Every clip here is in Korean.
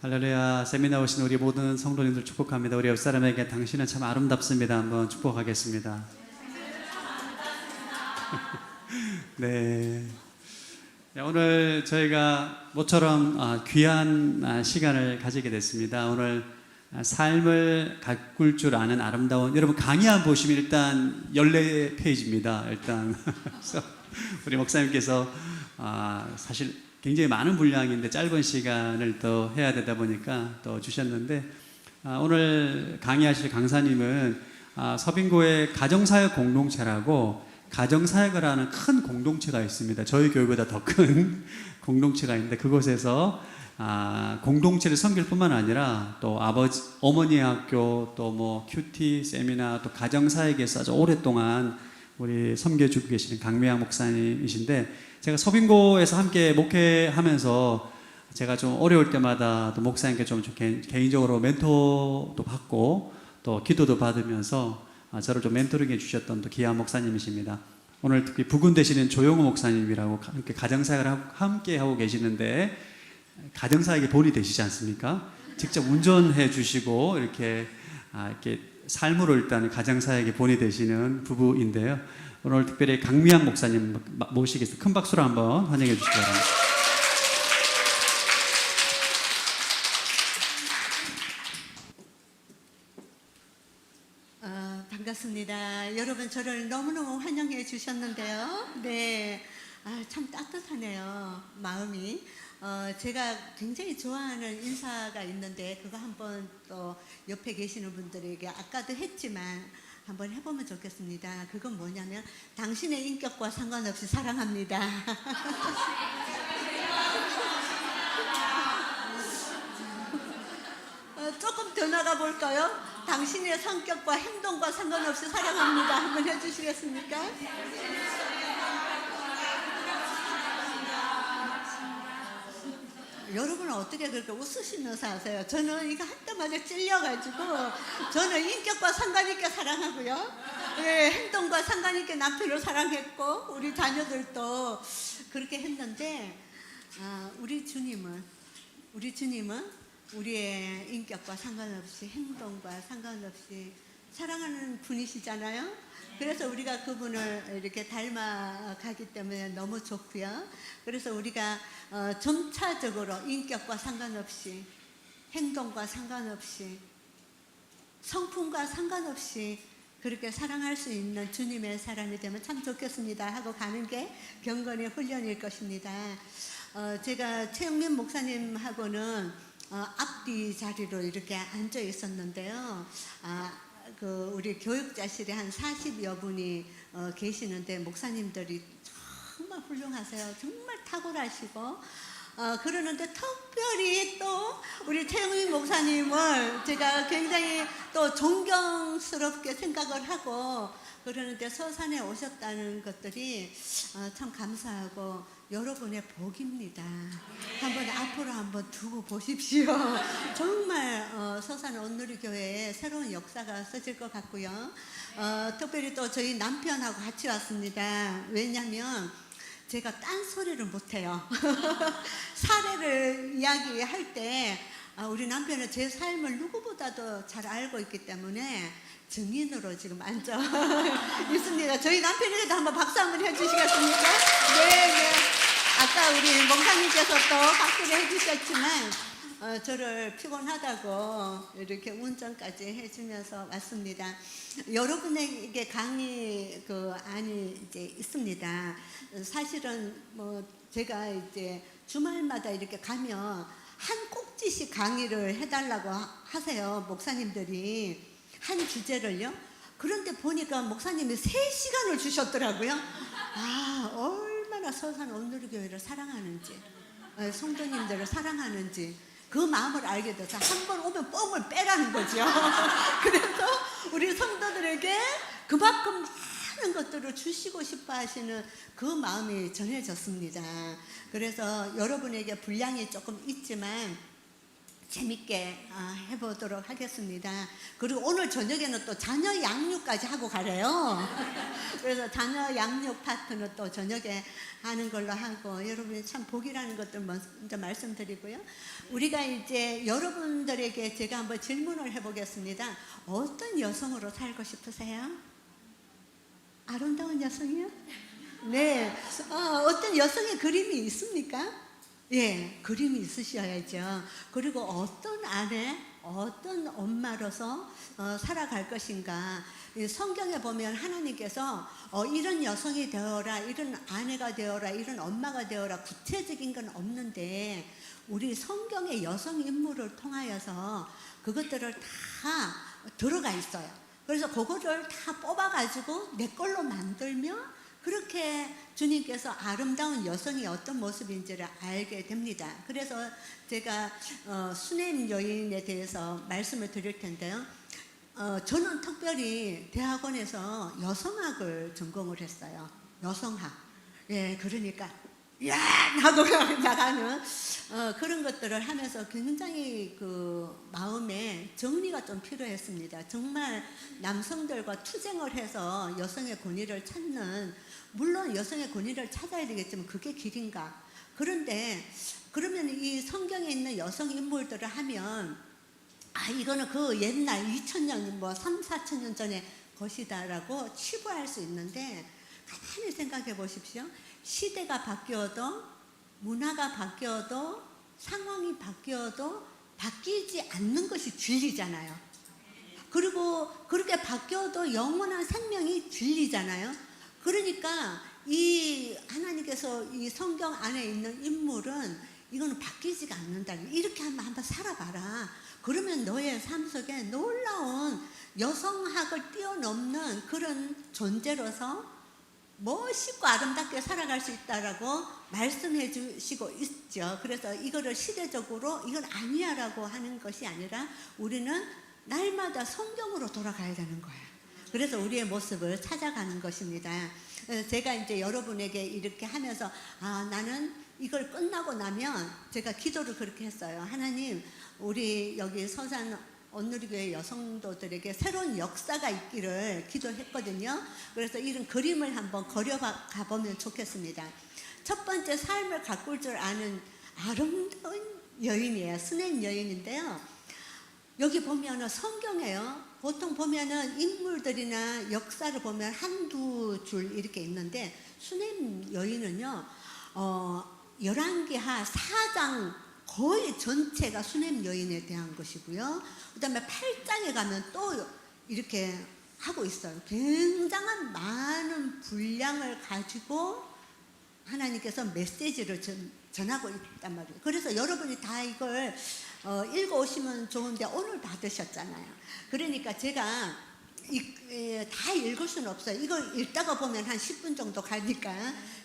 할렐루야. 세미나 오신 우리 모든 성도님들 축복합니다. 우리 옆사람에게 당신은 참 아름답습니다. 한번 축복하겠습니다. 네. 오늘 저희가 모처럼 귀한 시간을 가지게 됐습니다. 오늘 삶을 가꿀 줄 아는 아름다운, 여러분 강의 한 보시면 일단 14페이지입니다. 일단 우리 목사님께서 사실 굉장히 많은 분량인데 짧은 시간을 또 해야 되다 보니까 또 주셨는데, 오늘 강의하실 강사님은 서빙고의 가정사역 공동체라고 가정사역을 하는 큰 공동체가 있습니다. 저희 교회보다 더 큰 공동체가 있는데, 그곳에서 공동체를 섬길 뿐만 아니라 또 어머니 학교, 또 뭐 큐티 세미나, 또 가정사역에서 아주 오랫동안 우리 섬겨주고 계시는 강미양 목사님이신데, 제가 서빙고에서 함께 목회하면서 제가 좀 어려울 때마다 또 목사님께 좀 개인적으로 멘토도 받고 또 기도도 받으면서 저를 좀 멘토링해 주셨던 또 귀한 목사님이십니다. 오늘 특히 부근 되시는 조용호 목사님이라고 함께 가정사역을 함께 하고 계시는데, 가정사역에 본이 되시지 않습니까? 직접 운전해 주시고 이렇게 삶으로 일단 가정사역에 본이 되시는 부부인데요. 오늘 특별히 강미양 목사님 모시겠습니다. 큰 박수로 한번 환영해 주시기 바랍니다. 반갑습니다. 여러분 저를 너무너무 환영해 주셨는데요. 네, 참 따뜻하네요, 마음이. 제가 굉장히 좋아하는 인사가 있는데 그거 한번 또 옆에 계시는 분들에게 아까도 했지만 한번 해보면 좋겠습니다. 그건 뭐냐면 당신의 인격과 상관없이 사랑합니다. 조금 더 나가 볼까요? 당신의 성격과 행동과 상관없이 사랑합니다. 한번 해주시겠습니까? 여러분은 어떻게 그렇게 웃으시면서 하세요? 저는 이거 할 때마다 찔려가지고, 저는 인격과 상관있게 사랑하고요, 예, 행동과 상관있게 남편을 사랑했고 우리 자녀들도 그렇게 했는데, 우리 주님은 우리의 인격과 상관없이, 행동과 상관없이 사랑하는 분이시잖아요. 그래서 우리가 그분을 이렇게 닮아가기 때문에 너무 좋고요. 그래서 우리가 점차적으로 인격과 상관없이, 행동과 상관없이, 성품과 상관없이 그렇게 사랑할 수 있는 주님의 사람이 되면 참 좋겠습니다 하고 가는 게 경건의 훈련일 것입니다. 제가 최영민 목사님하고는 앞뒤 자리로 이렇게 앉아 있었는데요. 우리 교육자실에 한 40여 분이 계시는데, 목사님들이 정말 훌륭하세요. 정말 탁월하시고, 그러는데 특별히 또 우리 최영민 목사님을 제가 굉장히 또 존경스럽게 생각을 하고 그러는데, 서산에 오셨다는 것들이 참 감사하고 여러분의 복입니다. 한번 앞으로 한번 두고 보십시오. 정말 서산 온누리교회에 새로운 역사가 써질 것 같고요. 특별히 또 저희 남편하고 같이 왔습니다. 왜냐하면 제가 딴소리를 못해요. 사례를 이야기할 때 우리 남편은 제 삶을 누구보다도 잘 알고 있기 때문에 증인으로 지금 앉아 있습니다. 저희 남편에게도 한번 박수 한번 해주시겠습니까? 네. 아까 우리 목사님께서 또 박수를 해주셨지만 저를 피곤하다고 이렇게 운전까지 해주면서 왔습니다. 여러분에게 강의 안이 이제 있습니다. 사실은 뭐 제가 이제 주말마다 이렇게 가면 한 꼭지씩 강의를 해달라고 하세요, 목사님들이. 한 주제를요. 그런데 보니까 목사님이 3시간을 주셨더라고요. 얼마나 서산 온누리교회를 사랑하는지, 성도님들을 사랑하는지 그 마음을 알게 돼서 한 번 오면 뽕을 빼라는 거죠. 그래서 우리 성도들에게 그만큼 많은 것들을 주시고 싶어 하시는 그 마음이 전해졌습니다. 그래서 여러분에게 분량이 조금 있지만 재밌게 해보도록 하겠습니다. 그리고 오늘 저녁에는 또 자녀 양육까지 하고 가래요. 그래서 자녀 양육 파트는 또 저녁에 하는 걸로 하고, 여러분이 참 복이라는 것들 먼저 말씀드리고요. 우리가 이제 여러분들에게 제가 한번 질문을 해보겠습니다. 어떤 여성으로 살고 싶으세요? 아름다운 여성이요? 네. 어떤 여성의 그림이 있습니까? 예, 그림이 있으셔야죠. 그리고 어떤 아내, 어떤 엄마로서 살아갈 것인가. 성경에 보면 하나님께서 이런 여성이 되어라, 이런 아내가 되어라, 이런 엄마가 되어라, 구체적인 건 없는데 우리 성경의 여성 인물을 통하여서 그것들을 다 들어가 있어요. 그래서 그거를 다 뽑아가지고 내 걸로 만들면 그렇게 주님께서 아름다운 여성이 어떤 모습인지를 알게 됩니다. 그래서 제가 수냄 여인에 대해서 말씀을 드릴 텐데요. 저는 특별히 대학원에서 여성학을 전공을 했어요. 여성학. 예, 그러니까 야 하고 나가는 그런 것들을 하면서 굉장히 그 마음에 정리가 좀 필요했습니다. 정말 남성들과 투쟁을 해서 여성의 권위를 찾는, 물론 여성의 권위를 찾아야 되겠지만 그게 길인가. 그런데 그러면 이 성경에 있는 여성 인물들을 하면 이거는 그 옛날 2000년 뭐 3, 4천년 전의 것이다라고 치부할 수 있는데, 가만히 생각해 보십시오. 시대가 바뀌어도, 문화가 바뀌어도, 상황이 바뀌어도 바뀌지 않는 것이 진리잖아요. 그리고 그렇게 바뀌어도 영원한 생명이 진리잖아요. 그러니까 이 하나님께서 이 성경 안에 있는 인물은 이거는 바뀌지가 않는다. 이렇게 한번 살아봐라. 그러면 너의 삶 속에 놀라운 여성학을 뛰어넘는 그런 존재로서 멋있고 아름답게 살아갈 수 있다라고 말씀해 주시고 있죠. 그래서 이거를 시대적으로 이건 아니야라고 하는 것이 아니라 우리는 날마다 성경으로 돌아가야 되는 거예요. 그래서 우리의 모습을 찾아가는 것입니다. 제가 이제 여러분에게 이렇게 하면서 나는 이걸 끝나고 나면 제가 기도를 그렇게 했어요. 하나님, 우리 여기 서산 온누리교회 여성도들에게 새로운 역사가 있기를 기도했거든요. 그래서 이런 그림을 한번 그려가 보면 좋겠습니다. 첫 번째, 삶을 가꿀 줄 아는 아름다운 여인이에요. 수냄 여인인데요. 여기 보면은 성경에요. 보통 보면은 인물들이나 역사를 보면 한두 줄 이렇게 있는데, 수냄 여인은요, 열왕기하 4장 거의 전체가 수냄 여인에 대한 것이고요. 그 다음에 8장에 가면 또 이렇게 하고 있어요. 굉장한 많은 분량을 가지고 하나님께서 메시지를 전하고 있단 말이에요. 그래서 여러분이 다 이걸 읽어오시면 좋은데 오늘 받으셨잖아요. 그러니까 제가 다 읽을 수는 없어요. 이걸 읽다가 보면 한 10분 정도 가니까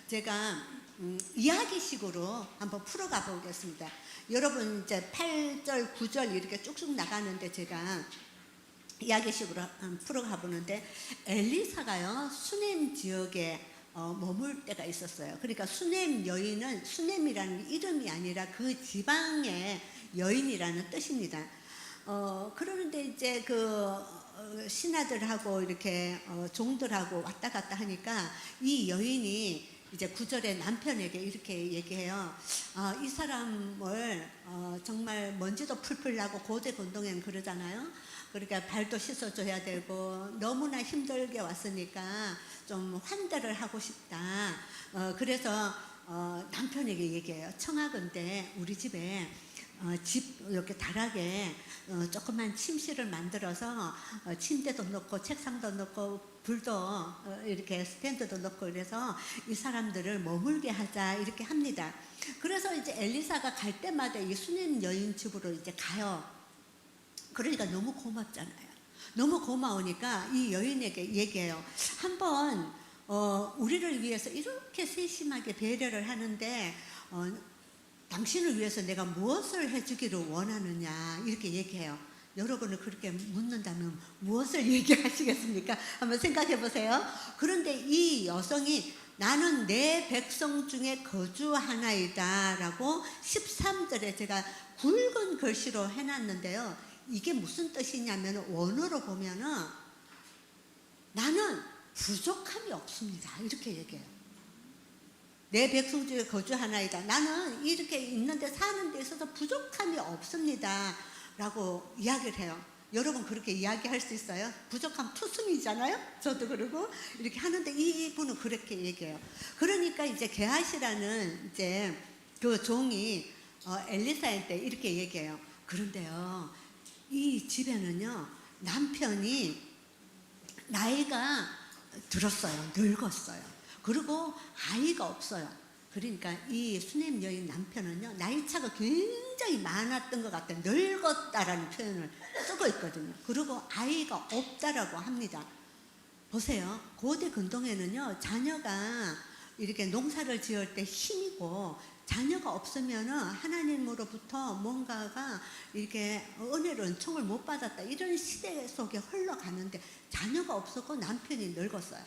제가 이야기식으로 한번 풀어가 보겠습니다. 여러분 이제 8절, 9절 이렇게 쭉쭉 나가는데 제가 이야기식으로 풀어가 보는데, 엘리사가요 수냄 지역에 머물 때가 있었어요. 그러니까 수냄 여인은 수냄이라는 이름이 아니라 그 지방의 여인이라는 뜻입니다. 그러는데 이제 그 신하들하고 이렇게 종들하고 왔다 갔다 하니까 이 여인이 이제 9절에 남편에게 이렇게 얘기해요. 이 사람을 정말 먼지도 풀풀 나고 고대 건동에는 그러잖아요. 그러니까 발도 씻어줘야 되고 너무나 힘들게 왔으니까 좀 환대를 하고 싶다. 그래서 남편에게 얘기해요. 청하건대 우리 집에 집 이렇게 다락에 조그만 침실을 만들어서 침대도 넣고 책상도 넣고 불도 이렇게 스탠드도 넣고 그래서 이 사람들을 머물게 하자 이렇게 합니다. 그래서 이제 엘리사가 갈 때마다 이 수냄 여인 집으로 이제 가요. 그러니까 너무 고맙잖아요. 너무 고마우니까 이 여인에게 얘기해요. 한번 우리를 위해서 이렇게 세심하게 배려를 하는데 당신을 위해서 내가 무엇을 해주기를 원하느냐 이렇게 얘기해요. 여러분을 그렇게 묻는다면 무엇을 얘기하시겠습니까? 한번 생각해 보세요. 그런데 이 여성이 나는 내 백성 중에 거주하나이다 라고 13절에 제가 굵은 글씨로 해놨는데요. 이게 무슨 뜻이냐면 원어로 보면은 나는 부족함이 없습니다 이렇게 얘기해요. 내 백성 중에 거주하나이다. 나는 이렇게 있는데 사는 데 있어서 부족함이 없습니다 라고 이야기를 해요. 여러분 그렇게 이야기할 수 있어요? 부족함 투성이잖아요. 저도 그러고 이렇게 하는데 이분은 그렇게 얘기해요. 그러니까 이제 게하시라는 이제 그 종이 엘리사한테 이렇게 얘기해요. 그런데요, 이 집에는요 남편이 나이가 들었어요. 늙었어요. 그리고 아이가 없어요. 그러니까 이 수냄 여인 남편은요 나이차가 굉장히 많았던 것 같아요. 늙었다라는 표현을 쓰고 있거든요. 그리고 아이가 없다라고 합니다. 보세요. 고대 근동에는요 자녀가 이렇게 농사를 지을 때 힘이고 자녀가 없으면은 하나님으로부터 뭔가가 이렇게 은혜를 은총을 못 받았다 이런 시대 속에 흘러가는데 자녀가 없었고 남편이 늙었어요.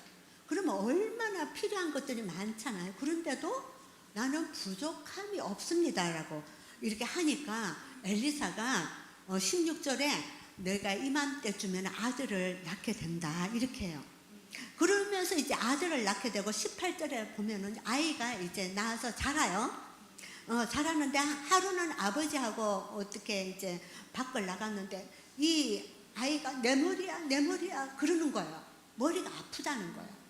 그러면 얼마나 필요한 것들이 많잖아요. 그런데도 나는 부족함이 없습니다라고 이렇게 하니까 엘리사가 16절에 내가 이맘때쯤에는 아들을 낳게 된다 이렇게 해요. 그러면서 이제 아들을 낳게 되고 18절에 보면은 아이가 이제 낳아서 자라요. 자라는데 하루는 아버지하고 어떻게 이제 밖을 나갔는데 이 아이가 내 머리야 그러는 거예요. 머리가 아프다는 거예요.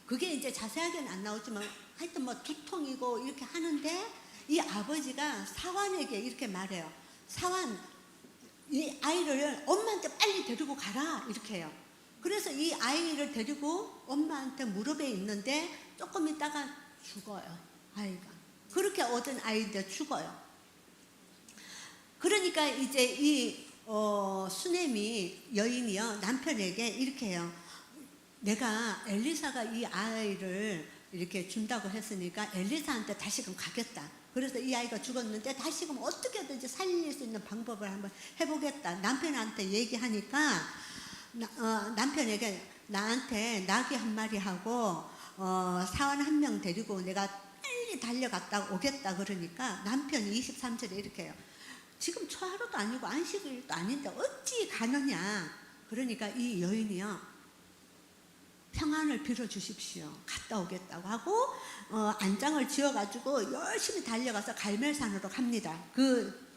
그게 이제 자세하게는 안 나오지만 하여튼 뭐 두통이고 이렇게 하는데 이 아버지가 사환에게 이렇게 말해요. 사환, 이 아이를 엄마한테 빨리 데리고 가라 이렇게 해요. 그래서 이 아이를 데리고 엄마한테 무릎에 있는데 조금 있다가 죽어요. 아이가 그렇게 얻은 아이인데 죽어요. 그러니까 이제 이 수넴이 여인이요 남편에게 이렇게 해요. 내가 엘리사가 이 아이를 이렇게 준다고 했으니까 엘리사한테 다시금 가겠다. 그래서 이 아이가 죽었는데 다시금 어떻게든지 살릴 수 있는 방법을 한번 해보겠다. 남편한테 얘기하니까 남편에게 나한테 나귀 한 마리 하고 사원 한 명 데리고 내가 빨리 달려갔다 오겠다 그러니까 남편이 23절에 이렇게 해요. 지금 초하루도 아니고 안식일도 아닌데 어찌 가느냐. 그러니까 이 여인이요. 평안을 빌어주십시오. 갔다 오겠다고 하고 안장을 지어가지고 열심히 달려가서 갈멜산으로 갑니다. 그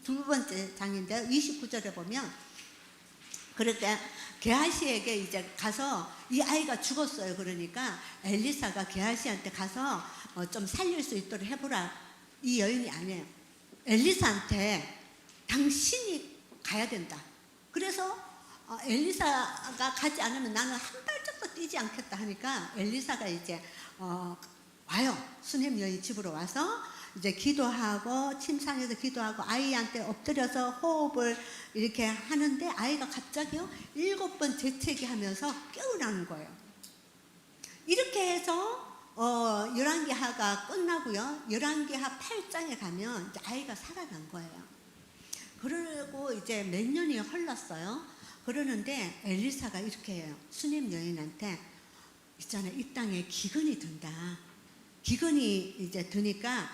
두 번째 장인데 29절에 보면 그렇게 게하시에게 이제 가서 이 아이가 죽었어요. 그러니까 엘리사가 게하시한테 가서 좀 살릴 수 있도록 해보라. 이 여인이 아니에요. 엘리사한테 당신이 가야 된다. 그래서 엘리사가 가지 않으면 나는 한 발짝도 뛰지 않겠다 하니까 엘리사가 이제 와요. 수넴 여인 집으로 와서 이제 기도하고 침상에서 기도하고 아이한테 엎드려서 호흡을 이렇게 하는데 아이가 갑자기요 7번 재채기 하면서 깨어나는 거예요. 이렇게 해서 열왕기하가 끝나고요. 열왕기하 8장에 가면 이제 아이가 살아난 거예요. 그리고 이제 몇 년이 흘렀어요. 그러는데 엘리사가 이렇게 해요. 수넴 여인한테 있잖아요. 이 땅에 기근이 든다. 기근이 이제 드니까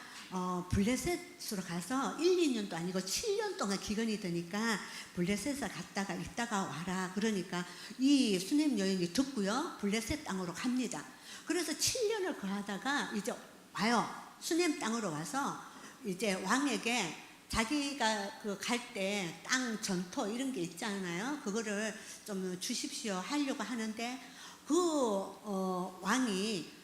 블레셋으로 가서 1, 2년도 아니고 7년 동안 기근이 드니까 블레셋에 갔다가 있다가 와라. 그러니까 이 수넴 여인이 듣고요. 블레셋 땅으로 갑니다. 그래서 7년을 거하다가 이제 와요. 수넴 땅으로 와서 이제 왕에게 자기가 그 갈 때 땅 전토 이런 게 있잖아요. 그거를 좀 주십시오 하려고 하는데 그 왕이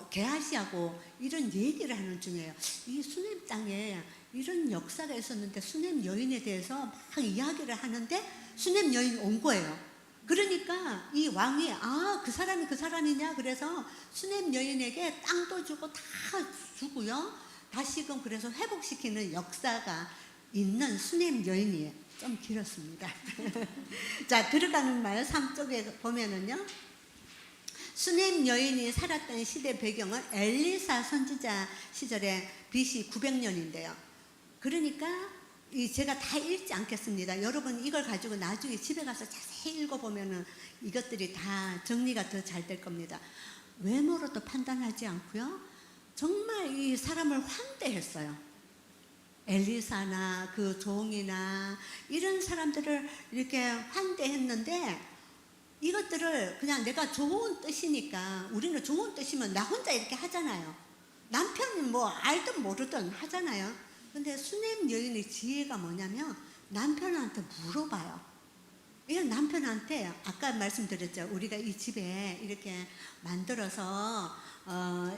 게하시하고 이런 얘기를 하는 중이에요. 이 수넴 땅에 이런 역사가 있었는데 수넴 여인에 대해서 막 이야기를 하는데 수넴 여인이 온 거예요. 그러니까 이 왕이 그 사람이 그 사람이냐 그래서 수넴 여인에게 땅도 주고 다 주고요. 다시금 그래서 회복시키는 역사가 있는 수넴 여인이에요. 좀 길었습니다. 자, 들어가는 말 3쪽에 보면은요. 수넴 여인이 살았던 시대 배경은 엘리사 선지자 시절에 BC 900년인데요. 그러니까 제가 다 읽지 않겠습니다. 여러분 이걸 가지고 나중에 집에 가서 자세히 읽어보면은 이것들이 다 정리가 더 잘 될 겁니다. 외모로도 판단하지 않고요. 정말 이 사람을 환대했어요. 엘리사나 그 종이나 이런 사람들을 이렇게 환대했는데 이것들을 그냥 내가 좋은 뜻이니까 우리는 좋은 뜻이면 나 혼자 이렇게 하잖아요. 남편이 뭐 알든 모르든 하잖아요. 근데 수냄 여인의 지혜가 뭐냐면 남편한테 물어봐요. 이건 남편한테 아까 말씀드렸죠. 우리가 이 집에 이렇게 만들어서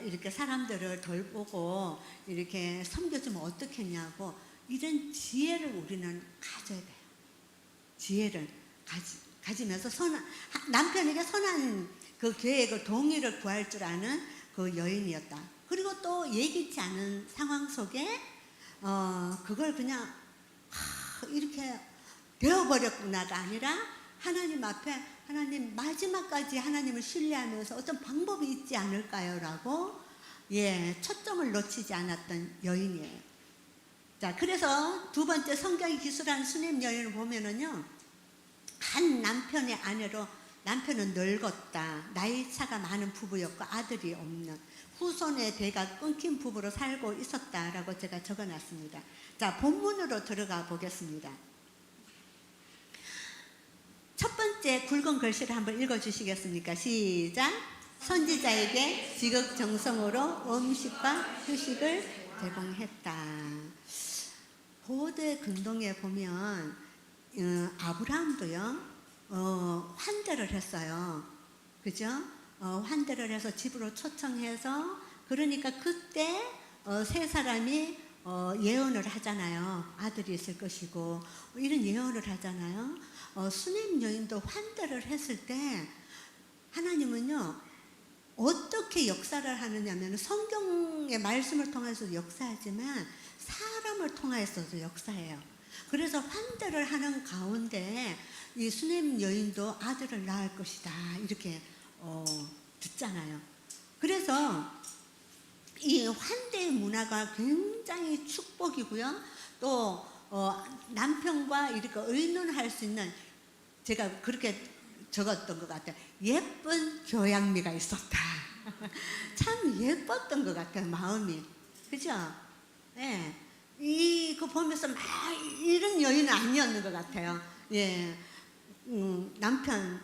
이렇게 사람들을 돌보고 이렇게 섬겨주면 어떻겠냐고 이런 지혜를 우리는 가져야 돼요. 지혜를 가지면서 남편에게 선한 그 계획을 동의를 구할 줄 아는 그 여인이었다. 그리고 또 예기치 않은 상황 속에 그걸 그냥 이렇게 되어버렸구나가 아니라 하나님 앞에 하나님 마지막까지 하나님을 신뢰하면서 어떤 방법이 있지 않을까요? 라고 초점을 놓치지 않았던 여인이에요. 자, 그래서 두 번째 성경이 기술한 수냄 여인을 보면은요, 한 남편의 아내로 남편은 늙었다, 나이 차가 많은 부부였고 아들이 없는 후손의 대가 끊긴 부부로 살고 있었다라고 제가 적어놨습니다. 자, 본문으로 들어가 보겠습니다. 첫 번째 굵은 글씨를 한번 읽어주시겠습니까? 시작. 선지자에게 지극정성으로 음식과 휴식을 제공했다. 고대 근동에 보면 아브라함도요 환대를 했어요. 그죠? 환대를 해서 집으로 초청해서 그러니까 그때 세 사람이 예언을 하잖아요. 아들이 있을 것이고 이런 예언을 하잖아요. 수냄 여인도 환대를 했을 때 하나님은요 어떻게 역사를 하느냐면 성경의 말씀을 통해서도 역사하지만 사람을 통해서도 역사해요. 그래서 환대를 하는 가운데 이 수냄 여인도 아들을 낳을 것이다 이렇게 듣잖아요. 그래서 이 환대의 문화가 굉장히 축복이고요. 또 남편과 이렇게 의논할 수 있는, 제가 그렇게 적었던 것 같아요. 예쁜 교양미가 있었다. 참 예뻤던 것 같아요, 마음이. 그죠? 네. 이거 보면서 막 이런 여인은 아니었는 것 같아요. 남편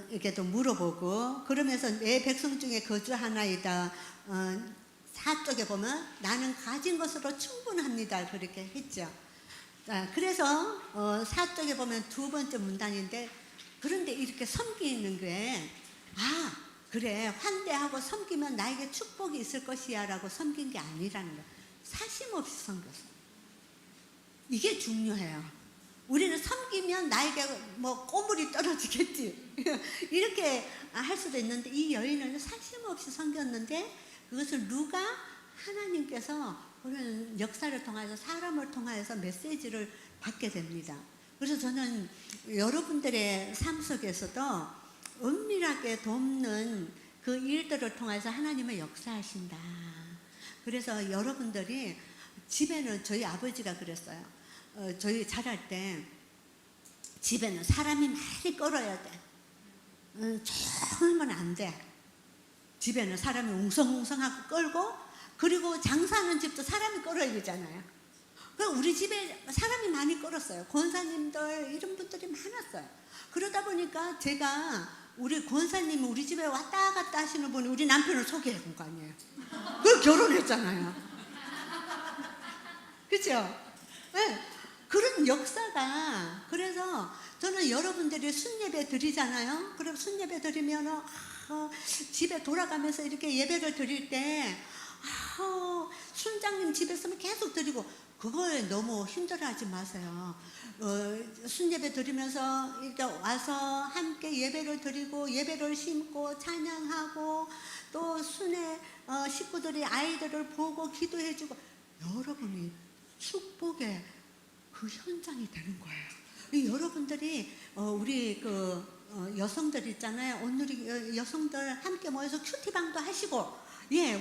이렇게도 물어보고 그러면서 내 백성 중에 거주하나이다. 4쪽에 보면 나는 가진 것으로 충분합니다. 그렇게 했죠. 자, 그래서 4쪽에 보면 두 번째 문단인데, 그런데 이렇게 섬기는 게 그래 환대하고 섬기면 나에게 축복이 있을 것이야 라고 섬긴 게 아니라는 거예요. 사심 없이 섬겼어요. 이게 중요해요. 우리는 섬기면 나에게 뭐 꼬물이 떨어지겠지 이렇게 할 수도 있는데, 이 여인은 사심 없이 섬겼는데 그것을 누가 하나님께서 그런 역사를 통해서 사람을 통해서 메시지를 받게 됩니다. 그래서 저는 여러분들의 삶 속에서도 은밀하게 돕는 그 일들을 통해서 하나님의 역사하신다. 그래서 여러분들이 집에는, 저희 아버지가 그랬어요. 저희 자랄 때 집에는 사람이 많이 끌어야 돼. 조금은 안 돼. 집에는 사람이 웅성웅성하고 끌고, 그리고 장사하는 집도 사람이 끌어야 되잖아요. 그럼 우리 집에 사람이 많이 끌었어요. 권사님들 이런 분들이 많았어요. 그러다 보니까 제가 우리 권사님이 우리 집에 왔다 갔다 하시는 분이 우리 남편을 소개해 준 거 아니에요. 그 결혼했잖아요. 그렇죠? 네. 그런 역사가, 그래서 저는 여러분들이 순예배 드리잖아요. 그럼 순예배 드리면 집에 돌아가면서 이렇게 예배를 드릴 때 순장님 집에 있으면 계속 드리고, 그거에 너무 힘들어하지 마세요. 순예배 드리면서 이렇게 와서 함께 예배를 드리고 예배를 심고 찬양하고 또 순회 식구들이 아이들을 보고 기도해주고, 여러분이 축복의 그 현장이 되는 거예요. 여러분들이 우리 여성들 있잖아요. 오늘 여성들 함께 모여서 큐티방도 하시고,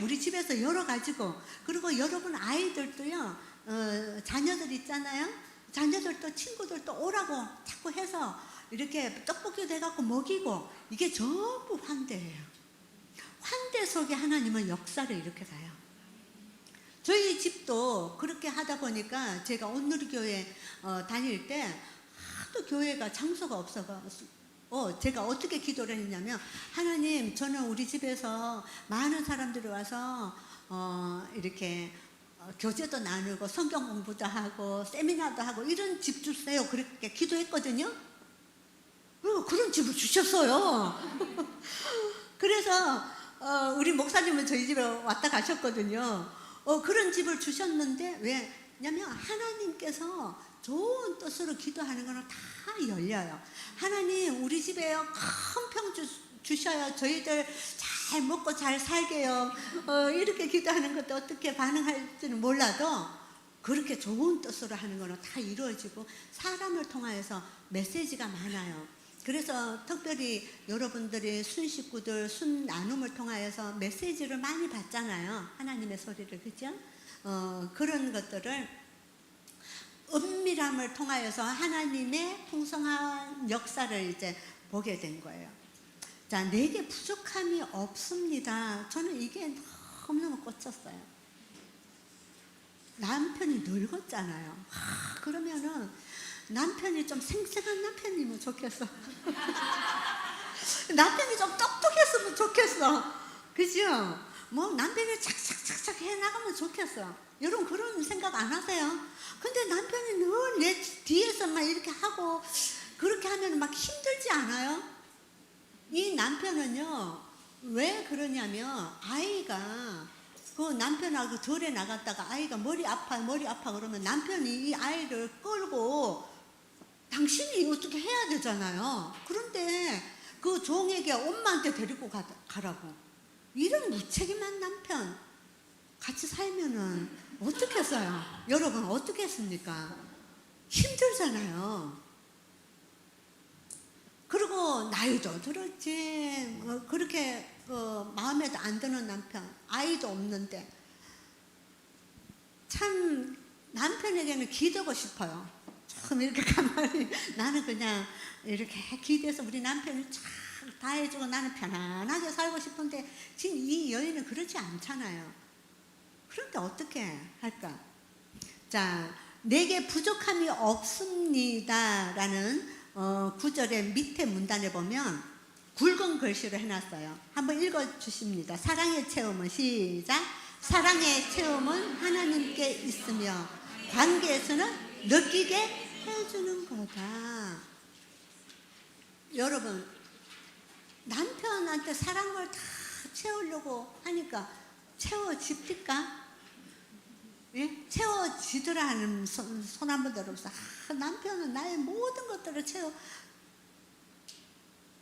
우리 집에서 여러 가지고, 그리고 여러분 아이들도요, 자녀들 있잖아요. 자녀들도 친구들도 오라고 자꾸 해서 이렇게 떡볶이도 해갖고 먹이고, 이게 전부 환대예요. 환대 속에 하나님은 역사를 이렇게 가요. 저희 집도 그렇게 하다 보니까 제가 온누리교회 다닐 때 하도 교회가 장소가 없어서 제가 어떻게 기도를 했냐면, 하나님, 저는 우리 집에서 많은 사람들이 와서 이렇게 교제도 나누고 성경 공부도 하고 세미나도 하고 이런 집 주세요, 그렇게 기도했거든요. 그런 집을 주셨어요. 그래서 우리 목사님은 저희 집에 왔다 가셨거든요. 그런 집을 주셨는데, 왜냐면 하나님께서 좋은 뜻으로 기도하는 거는 다 열려요. 하나님, 우리 집에 큰 평 주셔요. 저희들 잘 먹고 잘 살게요. 이렇게 기도하는 것도 어떻게 반응할지는 몰라도 그렇게 좋은 뜻으로 하는 거는 다 이루어지고 사람을 통하여서 메시지가 많아요. 그래서 특별히 여러분들이 순 식구들 순 나눔을 통하여서 메시지를 많이 받잖아요. 하나님의 소리를, 그죠? 그런 것들을 은밀함을 통하여서 하나님의 풍성한 역사를 이제 보게 된 거예요. 자, 내게 부족함이 없습니다. 저는 이게 너무너무 꽂혔어요. 남편이 늙었잖아요. 그러면은 남편이 좀 생생한 남편이면 좋겠어. 남편이 좀 똑똑했으면 좋겠어. 그죠? 뭐 남편이 착착착착 해나가면 좋겠어. 여러분 그런 생각 안 하세요? 근데 남편이 늘 내 뒤에서만 이렇게 하고 그렇게 하면 막 힘들지 않아요? 이 남편은요, 왜 그러냐면, 아이가 그 남편하고 절에 나갔다가 아이가 머리 아파 그러면 남편이 이 아이를 끌고 당신이 어떻게 해야 되잖아요. 그런데 그 종에게 엄마한테 데리고 가라고. 이런 무책임한 남편 같이 살면은 어떻게 써요? 여러분 어떻게 했습니까? 힘들잖아요. 그리고 나이도 들었지, 그렇게 마음에도 안 드는 남편, 아이도 없는데 참 남편에게는 기대고 싶어요. 참 이렇게 가만히 나는 그냥 이렇게 기대서 우리 남편이 참 다 해주고 나는 편안하게 살고 싶은데 지금 이 여인은 그렇지 않잖아요. 그런데 어떻게 할까? 자, 내게 부족함이 없습니다라는 구절의 밑에 문단에 보면 굵은 글씨로 해놨어요. 한번 읽어주십니다. 사랑의 체험은 시작. 사랑의 체험은 하나님께 있으며 관계에서는 느끼게 해주는 거다. 여러분, 남편한테 사랑을 다 채우려고 하니까 채워집니까? 예? 채워지더라 하는 손 한번 들어보세요. 남편은 나의 모든 것들을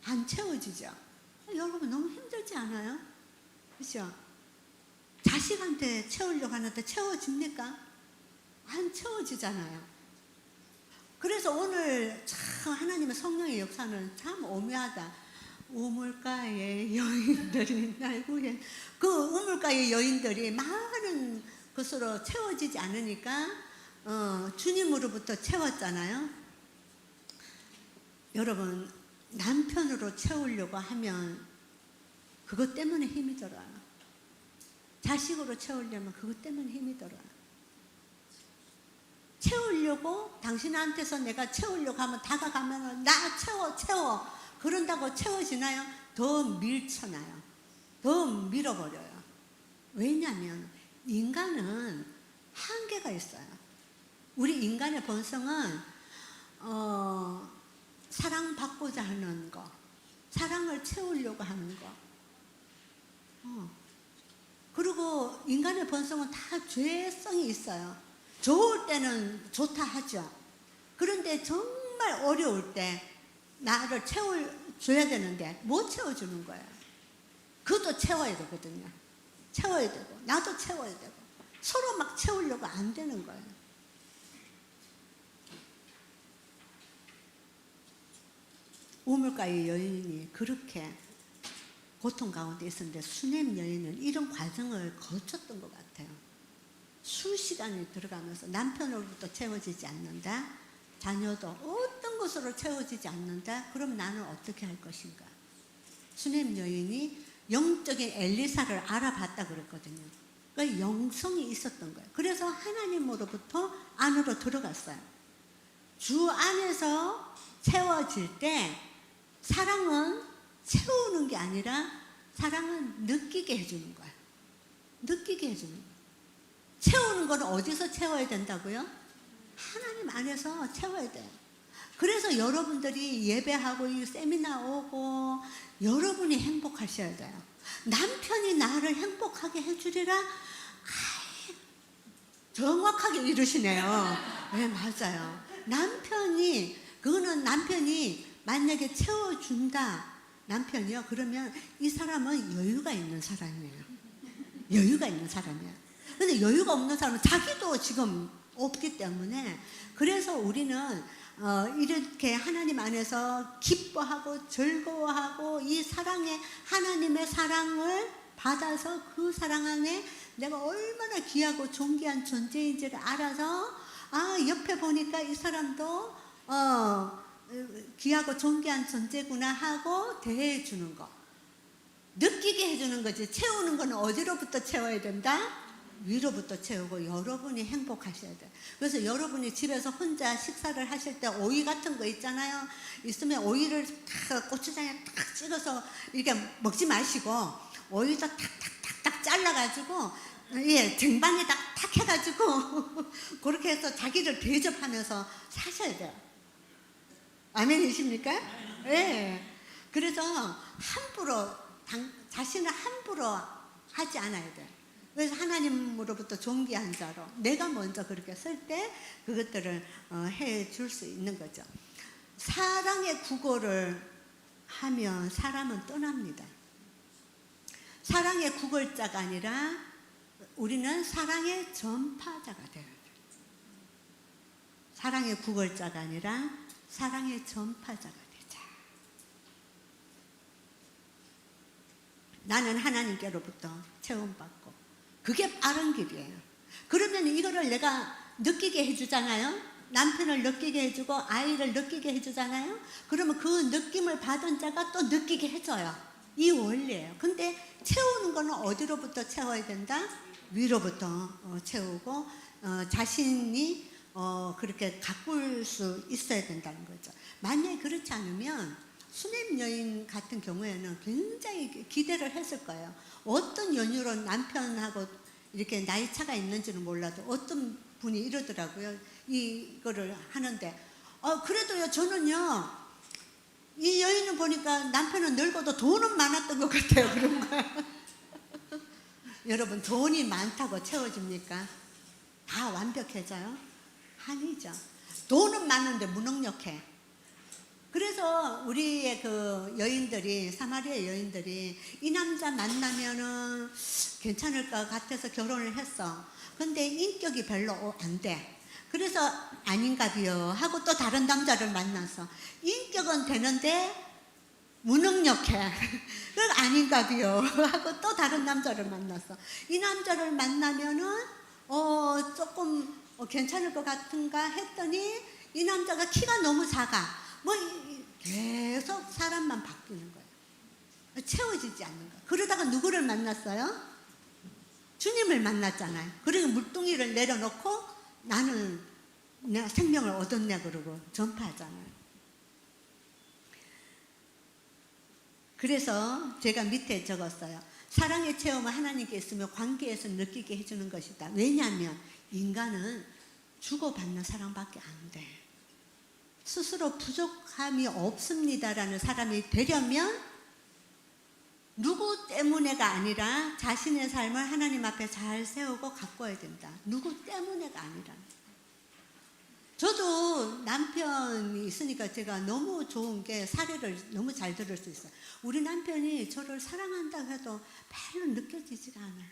안 채워지죠. 여러분 너무 힘들지 않아요? 그렇죠? 자식한테 채우려고 하는데 채워집니까? 안 채워지잖아요. 그래서 오늘 참 하나님의 성령의 역사는 참 오묘하다. 우물가의 여인들이 날 구해. 그 우물가의 여인들이 많은 것으로 채워지지 않으니까 주님으로부터 채웠잖아요. 여러분 남편으로 채우려고 하면 그것 때문에 힘이 들어요. 자식으로 채우려면 그것 때문에 힘이 들어요. 채우려고 당신한테서 내가 채우려고 하면 다가가면 나 채워 그런다고 채워지나요? 더 밀쳐나요. 더 밀어버려요. 왜냐하면 인간은 한계가 있어요. 우리 인간의 본성은 사랑받고자 하는 거, 사랑을 채우려고 하는 거. 그리고 인간의 본성은 다 죄성이 있어요. 좋을 때는 좋다 하죠. 그런데 정말 어려울 때 나를 채워줘야 되는데 못 채워주는 거예요. 그것도 채워야 되거든요. 채워야 되고 나도 채워야 되고 서로 막 채우려고 안 되는 거예요. 우물가의 여인이 그렇게 고통 가운데 있었는데 수넴 여인은 이런 과정을 거쳤던 것 같아요. 수시간이 들어가면서 남편으로부터 채워지지 않는다. 자녀도 어떤 것으로 채워지지 않는다. 그럼 나는 어떻게 할 것인가. 수넴 여인이 영적인 엘리사를 알아봤다 그랬거든요. 그러니까 영성이 있었던 거예요. 그래서 하나님으로부터 안으로 들어갔어요. 주 안에서 채워질 때 사랑은 채우는 게 아니라 사랑은 느끼게 해주는 거예요. 느끼게 해주는 거예요. 채우는 건 어디서 채워야 된다고요? 하나님 안에서 채워야 돼요. 그래서 여러분들이 예배하고 이 세미나 오고 여러분이 행복하셔야 돼요. 남편이 나를 행복하게 해주리라. 정확하게 이루시네요. 네, 맞아요. 그거는 남편이 만약에 채워준다, 남편이요. 그러면 이 사람은 여유가 있는 사람이에요. 여유가 있는 사람이에요. 근데 여유가 없는 사람은 자기도 지금 없기 때문에, 그래서 우리는 이렇게 하나님 안에서 기뻐하고 즐거워하고 이 사랑에, 하나님의 사랑을 받아서 그 사랑 안에 내가 얼마나 귀하고 존귀한 존재인지를 알아서, 옆에 보니까 이 사람도 귀하고 존귀한 존재구나 하고 대해 주는 거, 느끼게 해주는 거지. 채우는 건 어디로부터 채워야 된다? 위로부터 채우고 여러분이 행복하셔야 돼요. 그래서 여러분이 집에서 혼자 식사를 하실 때 오이 같은 거 있잖아요. 있으면 오이를 탁 고추장에 탁 찍어서 이렇게 먹지 마시고 오이도 탁탁탁탁 잘라가지고 쟁반에다 탁 해가지고 그렇게 해서 자기를 대접하면서 사셔야 돼요. 아멘이십니까? 네. 그래서 함부로 자신을 함부로 하지 않아야 돼요. 그래서 하나님으로부터 존귀한 자로 내가 먼저 그렇게 설 때 그것들을 해줄 수 있는 거죠. 사랑의 구걸을 하면 사람은 떠납니다. 사랑의 구걸자가 아니라 우리는 사랑의 전파자가 되어야 돼요. 사랑의 구걸자가 아니라 사랑의 전파자가 되자. 나는 하나님께로부터 체험받고, 그게 빠른 길이에요. 그러면 이거를 내가 느끼게 해주잖아요. 남편을 느끼게 해주고 아이를 느끼게 해주잖아요. 그러면 그 느낌을 받은 자가 또 느끼게 해줘요. 이 원리예요. 근데 채우는 거는 어디로부터 채워야 된다? 위로부터 채우고 자신이 그렇게 가꿀 수 있어야 된다는 거죠. 만약에 그렇지 않으면 수냄 여인 같은 경우에는 굉장히 기대를 했을 거예요. 어떤 연유로 남편하고 이렇게 나이 차가 있는지는 몰라도 어떤 분이 이러더라고요. 이거를 하는데 그래도요, 저는요, 이 여인을 보니까 남편은 늙어도 돈은 많았던 것 같아요. 그런 거예요. 여러분, 돈이 많다고 채워집니까? 다 완벽해져요? 아니죠. 돈은 많은데 무능력해. 그래서 우리의 그 여인들이, 사마리아 여인들이 이 남자 만나면은 괜찮을 것 같아서 결혼을 했어. 근데 인격이 별로 안 돼. 그래서 아닌가비요 하고 또 다른 남자를 만나서 인격은 되는데 무능력해. 그래서 아닌가비요 하고 또 다른 남자를 만났어. 이 남자를 만나면은 조금 괜찮을 것 같은가 했더니 이 남자가 키가 너무 작아. 계속 사람만 바뀌는 거예요. 채워지지 않는 거예요. 그러다가 누구를 만났어요? 주님을 만났잖아요. 그리고 물동이를 내려놓고 나는 내가 생명을 얻었네 그러고 전파하잖아요. 그래서 제가 밑에 적었어요. 사랑의 체험은 하나님께 있으며 관계에서 느끼게 해주는 것이다. 왜냐하면 인간은 주고받는 사랑밖에 안 돼. 스스로 부족함이 없습니다라는 사람이 되려면 누구 때문에가 아니라 자신의 삶을 하나님 앞에 잘 세우고 가꿔야 된다. 누구 때문에가 아니라. 저도 남편이 있으니까 제가 너무 좋은 게 사례를 너무 잘 들을 수 있어요. 우리 남편이 저를 사랑한다고 해도 별로 느껴지지가 않아요.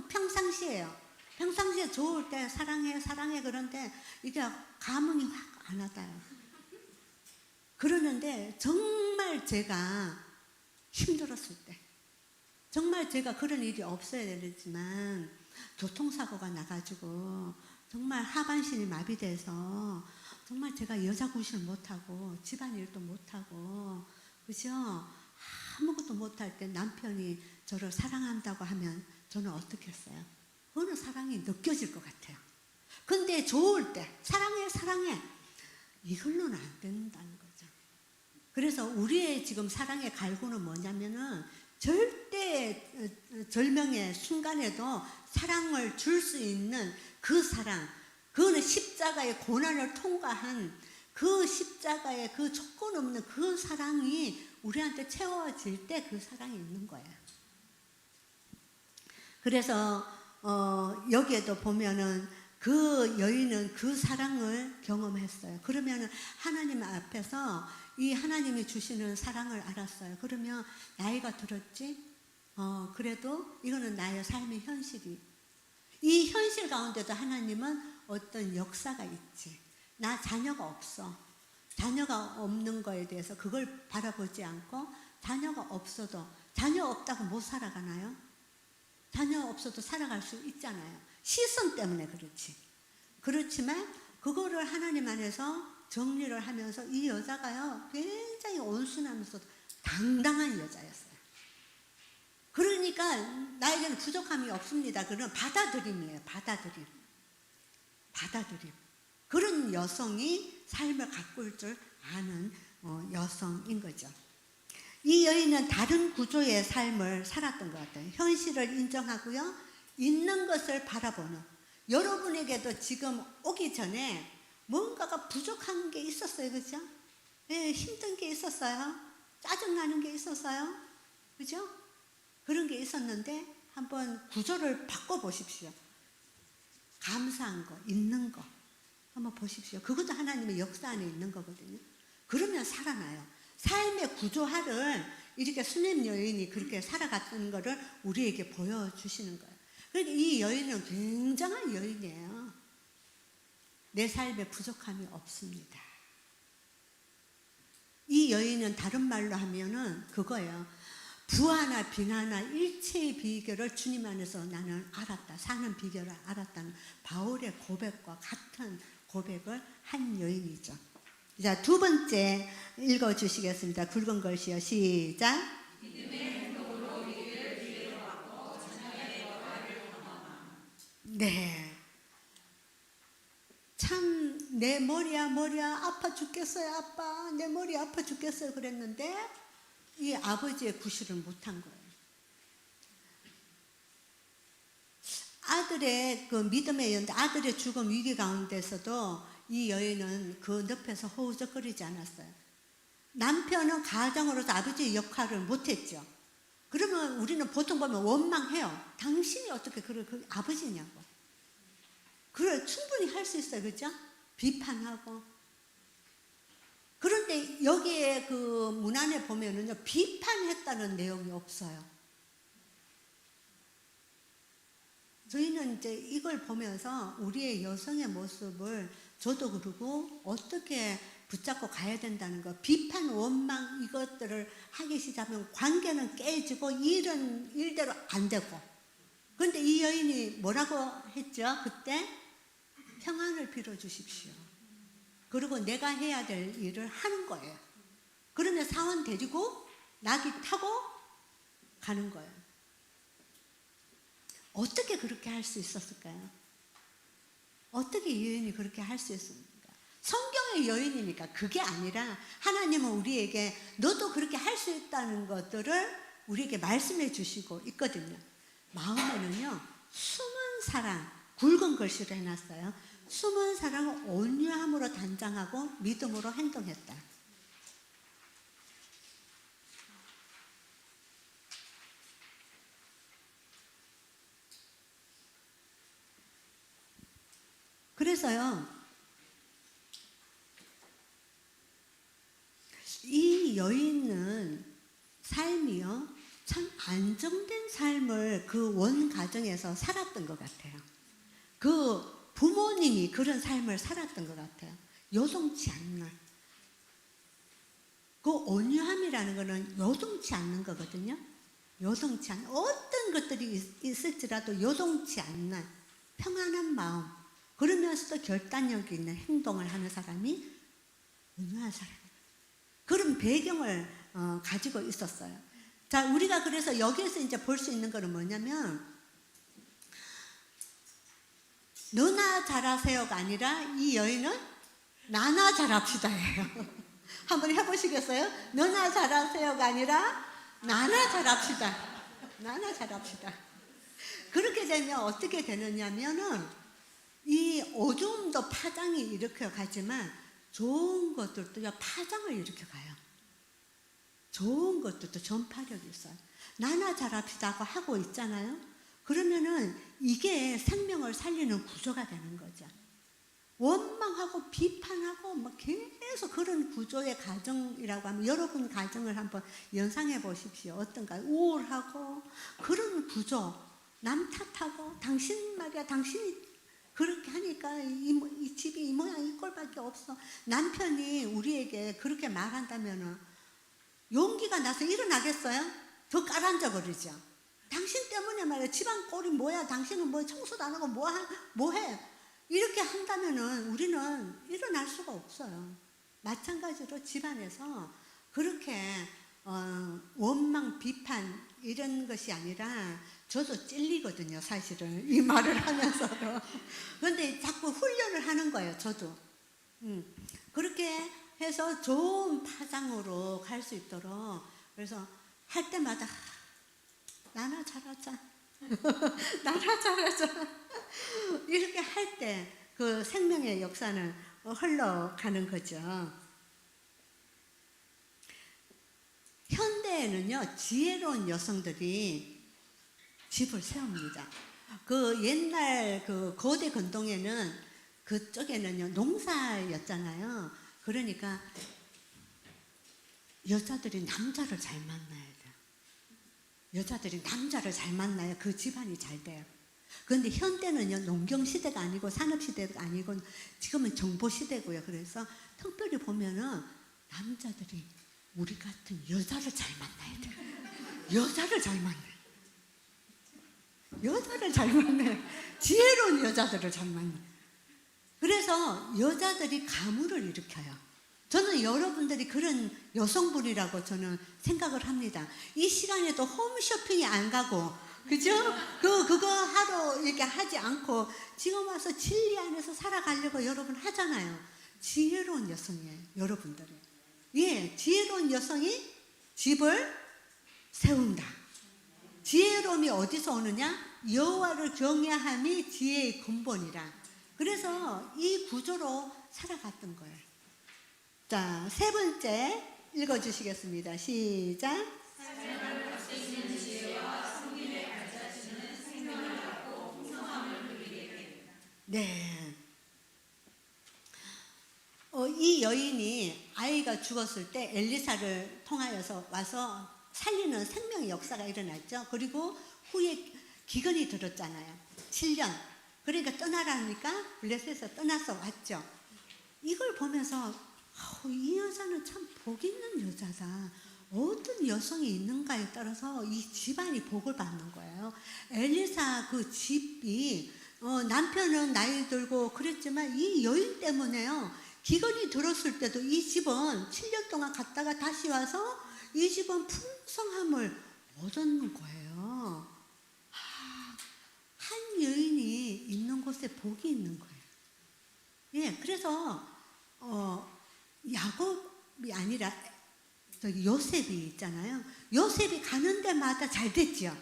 평상시에요. 평상시에 좋을 때 사랑해 사랑해 그런데 이게 감흥이 확 안 와닿아요. 그러는데 정말 제가 힘들었을 때, 정말 제가 그런 일이 없어야 되지만 교통사고가 나가지고 정말 하반신이 마비돼서 정말 제가 여자 구실 못하고 집안일도 못하고 그죠? 아무것도 못할 때 남편이 저를 사랑한다고 하면 저는 어떻겠어요? 그거는 사랑이 느껴질 것 같아요. 근데 좋을 때 사랑해 사랑해 이걸로는 안 된다는 거죠. 그래서 우리의 지금 사랑의 갈구는 뭐냐면은 절대 절명의 순간에도 사랑을 줄 수 있는 그 사랑, 그거는 십자가의 고난을 통과한 그 십자가의 그 조건 없는 그 사랑이 우리한테 채워질 때 그 사랑이 있는 거예요. 그래서 여기에도 보면은 그 여인은 그 사랑을 경험했어요. 그러면 하나님 앞에서 이 하나님이 주시는 사랑을 알았어요. 그러면 나이가 들었지? 그래도 이거는 나의 삶의 현실이. 이 현실 가운데도 하나님은 어떤 역사가 있지. 나 자녀가 없어. 자녀가 없는 거에 대해서 그걸 바라보지 않고 자녀가 없어도 자녀 없다고 못 살아가나요? 자녀 없어도 살아갈 수 있잖아요. 시선 때문에 그렇지. 그렇지만 그거를 하나님 안에서 정리를 하면서 이 여자가요 굉장히 온순하면서 당당한 여자였어요. 그러니까 나에게는 부족함이 없습니다. 그런 받아들임이에요. 받아들임. 그런 여성이 삶을 가꿀 줄 아는 여성인 거죠. 이 여인은 다른 구조의 삶을 살았던 것 같아요. 현실을 인정하고요. 있는 것을 바라보는. 여러분에게도 지금 오기 전에 뭔가가 부족한 게 있었어요. 그죠? 네, 힘든 게 있었어요. 짜증나는 게 있었어요. 그죠? 그런 게 있었는데 한번 구조를 바꿔보십시오. 감사한 거, 있는 거 한번 보십시오. 그것도 하나님의 역사 안에 있는 거거든요. 그러면 살아나요. 삶의 구조화를 이렇게 수냄 여인이 그렇게 살아갔던 거를 우리에게 보여주시는 거예요. 그러니까 이 여인은 굉장한 여인이에요. 내 삶에 부족함이 없습니다. 이 여인은 다른 말로 하면은 그거예요. 부하나 빈하나 일체의 비결을 주님 안에서 나는 알았다. 사는 비결을 알았다는 바울의 고백과 같은 고백을 한 여인이죠. 자, 두 번째 읽어주시겠습니다. 굵은 글씨요. 시작. 네. 참 내 머리야 아파 죽겠어요. 아빠 내 머리 아파 죽겠어요. 그랬는데 이 아버지의 구실을 못한 거예요. 아들의 그 믿음의 연대, 아들의 죽음 위기 가운데서도 이 여인은 그 늪에서 허우적거리지 않았어요. 남편은 가장으로서 아버지의 역할을 못했죠. 그러면 우리는 보통 보면 원망해요. 당신이 어떻게 그 아버지냐고. 그걸 충분히 할 수 있어요. 그죠? 비판하고. 그런데 여기에 그 문안에 보면은요, 비판했다는 내용이 없어요. 저희는 이제 이걸 보면서 우리의 여성의 모습을 저도 그러고 어떻게 붙잡고 가야 된다는 거, 비판, 원망 이것들을 하기 시작하면 관계는 깨지고 일은 일대로 안 되고. 그런데 이 여인이 뭐라고 했죠? 그때 평안을 빌어주십시오. 그리고 내가 해야 될 일을 하는 거예요. 그러면 사원 데리고 낙이 타고 가는 거예요. 어떻게 그렇게 할 수 있었을까요? 어떻게 이 여인이 그렇게 할 수 있습니까? 성경의 여인이니까. 그게 아니라 하나님은 우리에게 너도 그렇게 할 수 있다는 것들을 우리에게 말씀해 주시고 있거든요. 마음에는요, 숨은 사랑, 굵은 글씨로 해놨어요. 숨은 사랑을 온유함으로 단장하고 믿음으로 행동했다. 그래서요, 이 여인은 삶이요, 참 안정된 삶을 그 원 가정에서 살았던 것 같아요. 그 부모님이 그런 삶을 살았던 것 같아요. 요동치 않는. 그 온유함이라는 거는 요동치 않는 거거든요. 요동치 않는, 어떤 것들이 있을지라도 요동치 않는 평안한 마음. 그러면서도 결단력 있는 행동을 하는 사람이 온유한 사람이에요. 그런 배경을 가지고 있었어요. 자, 우리가 그래서 여기에서 이제 볼 수 있는 거는 뭐냐면, 너나 잘하세요가 아니라 이 여인은 나나 잘합시다예요. 한번 해보시겠어요? 너나 잘하세요가 아니라 나나 잘합시다. 나나 잘합시다. 그렇게 되면 어떻게 되느냐면은 이 어두움도 파장이 일으켜 가지만 좋은 것들도 파장을 일으켜 가요. 좋은 것들도 전파력이 있어요. 나나 잘합시다고 하고 있잖아요. 그러면은 이게 생명을 살리는 구조가 되는 거죠. 원망하고 비판하고 막 계속 그런 구조의 가정이라고 하면 여러분 가정을 한번 연상해 보십시오. 어떤가요? 우울하고 그런 구조, 남 탓하고 당신 말이야, 당신이 그렇게 하니까 이 집이 이 모양 이 꼴밖에 없어. 남편이 우리에게 그렇게 말한다면은 용기가 나서 일어나겠어요? 더 깔아앉아 버리죠. 당신 때문에 말이야, 집안 꼴이 뭐야, 당신은 뭐 청소도 안 하고 뭐 해? 이렇게 한다면은 우리는 일어날 수가 없어요. 마찬가지로 집안에서 그렇게 원망, 비판 이런 것이 아니라 저도 찔리거든요, 사실은 이 말을 하면서도. 그런데 자꾸 훈련을 하는 거예요, 저도. 그렇게 해서 좋은 파장으로 갈 수 있도록. 그래서 할 때마다 나나 잘하자. 나나 잘하자. 이렇게 할 때 그 생명의 역사는 흘러가는 거죠. 현대에는요, 지혜로운 여성들이 집을 세웁니다. 그 옛날 그 거대 근동에는 그쪽에는요, 농사였잖아요. 그러니까 여자들이 남자를 잘 만나야 돼요. 여자들이 남자를 잘 만나야 그 집안이 잘 돼요. 그런데 현대는요, 농경시대가 아니고 산업시대가 아니고 지금은 정보시대고요. 그래서 특별히 보면은 남자들이 우리 같은 여자를 잘 만나야 돼요. 여자를 잘 만나요. 여자를 잘 만나요. 지혜로운 여자들을 잘 만나요. 그래서 여자들이 가물을 일으켜요. 저는 여러분들이 그런 여성분이라고 저는 생각을 합니다. 이 시간에도 홈쇼핑이 안 가고, 그죠? 그거 하러 이렇게 하지 않고 지금 와서 진리 안에서 살아가려고 여러분 하잖아요. 지혜로운 여성이에요, 여러분들이. 예, 지혜로운 여성이 집을 세운다. 지혜로움이 어디서 오느냐? 여호와를 경외함이 지혜의 근본이라. 그래서 이 구조로 살아갔던 거예요. 자, 세 번째 읽어주시겠습니다. 시작. 네. 이 여인이 아이가 죽었을 때 엘리사를 통하여서 와서 살리는 생명의 역사가 일어났죠. 그리고 후에 기근이 들었잖아요. 7년. 그러니까 떠나라니까 블레셋에서 떠나서 왔죠. 이걸 보면서 이 여자는 참 복 있는 여자다. 어떤 여성이 있는가에 따라서 이 집안이 복을 받는 거예요. 엘리사 그 집이 남편은 나이 들고 그랬지만 이 여인 때문에요. 기근이 들었을 때도 이 집은 7년 동안 갔다가 다시 와서 이 집은 풍성함을 얻었는 거예요. 한 여인이 있는 곳에 복이 있는 거예요. 예, 그래서 야곱이 아니라 저기 요셉이 있잖아요. 요셉이 가는 데마다 잘 됐죠.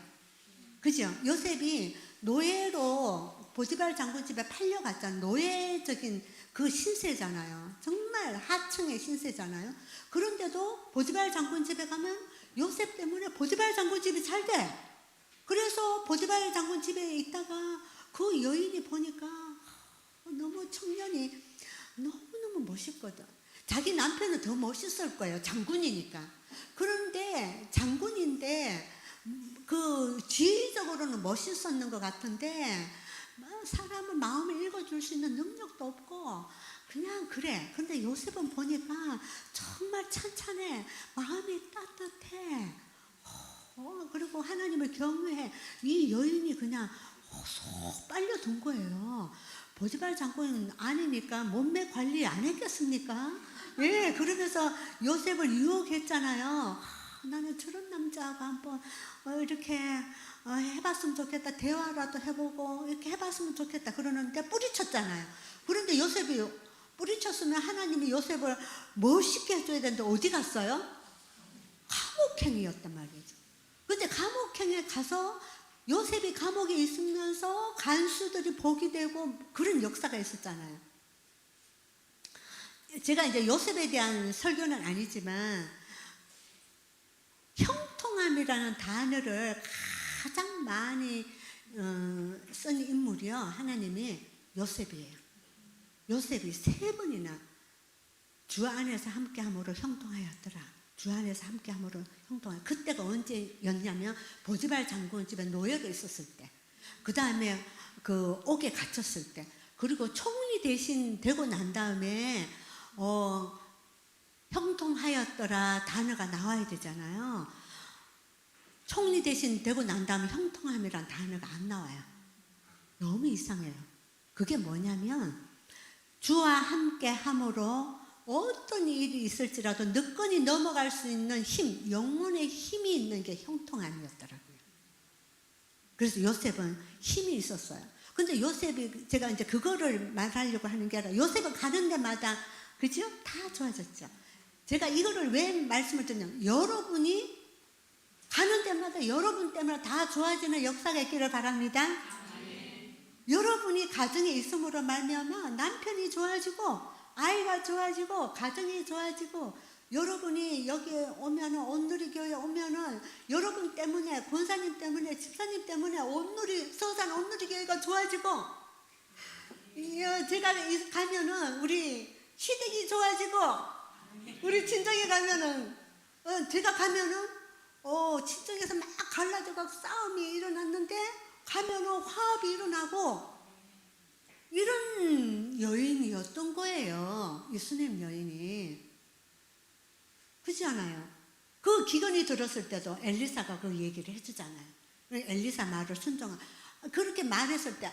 그죠? 요셉이 노예로 보디발 장군 집에 팔려갔잖아요. 노예적인 그 신세잖아요. 정말 하층의 신세잖아요. 그런데도 보디발 장군 집에 가면 요셉 때문에 보디발 장군 집이 잘 돼. 그래서 보디발 장군 집에 있다가 그 여인이 보니까 너무 청년이 너무너무 멋있거든. 자기 남편은 더 멋있을 거예요. 장군이니까. 그런데 장군인데 그 지휘적으로는 멋있었는 것 같은데 사람을 마음을 읽어줄 수 있는 능력도 없고 그냥 그래. 근데 요셉은 보니까 정말 찬찬해. 마음이 따뜻해. 그리고 하나님을 경외해. 이 여인이 그냥 쏙 빨려든 거예요. 보디발 장군 아니니까 몸매 관리 안 했겠습니까? 예, 그러면서 요셉을 유혹했잖아요. 나는 저런 남자하고 한번 이렇게 해봤으면 좋겠다. 대화라도 해보고 이렇게 해봤으면 좋겠다. 그러는데 뿌리쳤잖아요. 그런데 요셉이 뿌리쳤으면 하나님이 요셉을 멋있게 해줘야 되는데 어디 갔어요? 감옥행이었단 말이죠. 근데 감옥행에 가서 요셉이 감옥에 있으면서 간수들이 복이 되고 그런 역사가 있었잖아요. 제가 이제 요셉에 대한 설교는 아니지만 형통함이라는 단어를 가장 많이 쓴 인물이요. 하나님이 요셉이에요. 요셉이 3번이나 주 안에서 함께함으로 형통하였더라. 주 안에서 함께함으로 형통하였. 그때가 언제였냐면 보디발 장군 집에 노예로 있었을 때, 그 다음에 그 옥에 갇혔을 때, 그리고 총리 대신 되고 난 다음에 형통하였더라 단어가 나와야 되잖아요. 총리 대신 되고 난 다음에 형통함이란 단어가 안 나와요. 너무 이상해요. 그게 뭐냐면 주와 함께 함으로 어떤 일이 있을지라도 늦건이 넘어갈 수 있는 힘, 영혼의 힘이 있는 게 형통함이었더라고요. 그래서 요셉은 힘이 있었어요. 근데 요셉이, 제가 이제 그거를 말하려고 하는 게 아니라 요셉은 가는 데마다, 그죠? 다 좋아졌죠. 제가 이거를 왜 말씀을 드냐면, 여러분이 가는 데마다 여러분 때문에 다 좋아지는 역사가 있기를 바랍니다. 여러분이 가정에 있음으로 말미암아 남편이 좋아지고 아이가 좋아지고 가정이 좋아지고, 여러분이 여기에 오면은, 온누리교회 오면은 여러분 때문에, 권사님 때문에, 집사님 때문에 서산 온누리교회가 좋아지고, 제가 가면은 우리 시댁이 좋아지고, 우리 친정에 가면은 제가 가면은 친정에서 막 갈라져가고 싸움이 일어났는데 가면은 화합이 일어나고, 이런 여인이었던 거예요. 이 수넴 여인이. 그렇지 않아요? 그 기근이 들었을 때도 엘리사가 그 얘기를 해주잖아요. 엘리사 말을 순종하. 그렇게 말했을 때,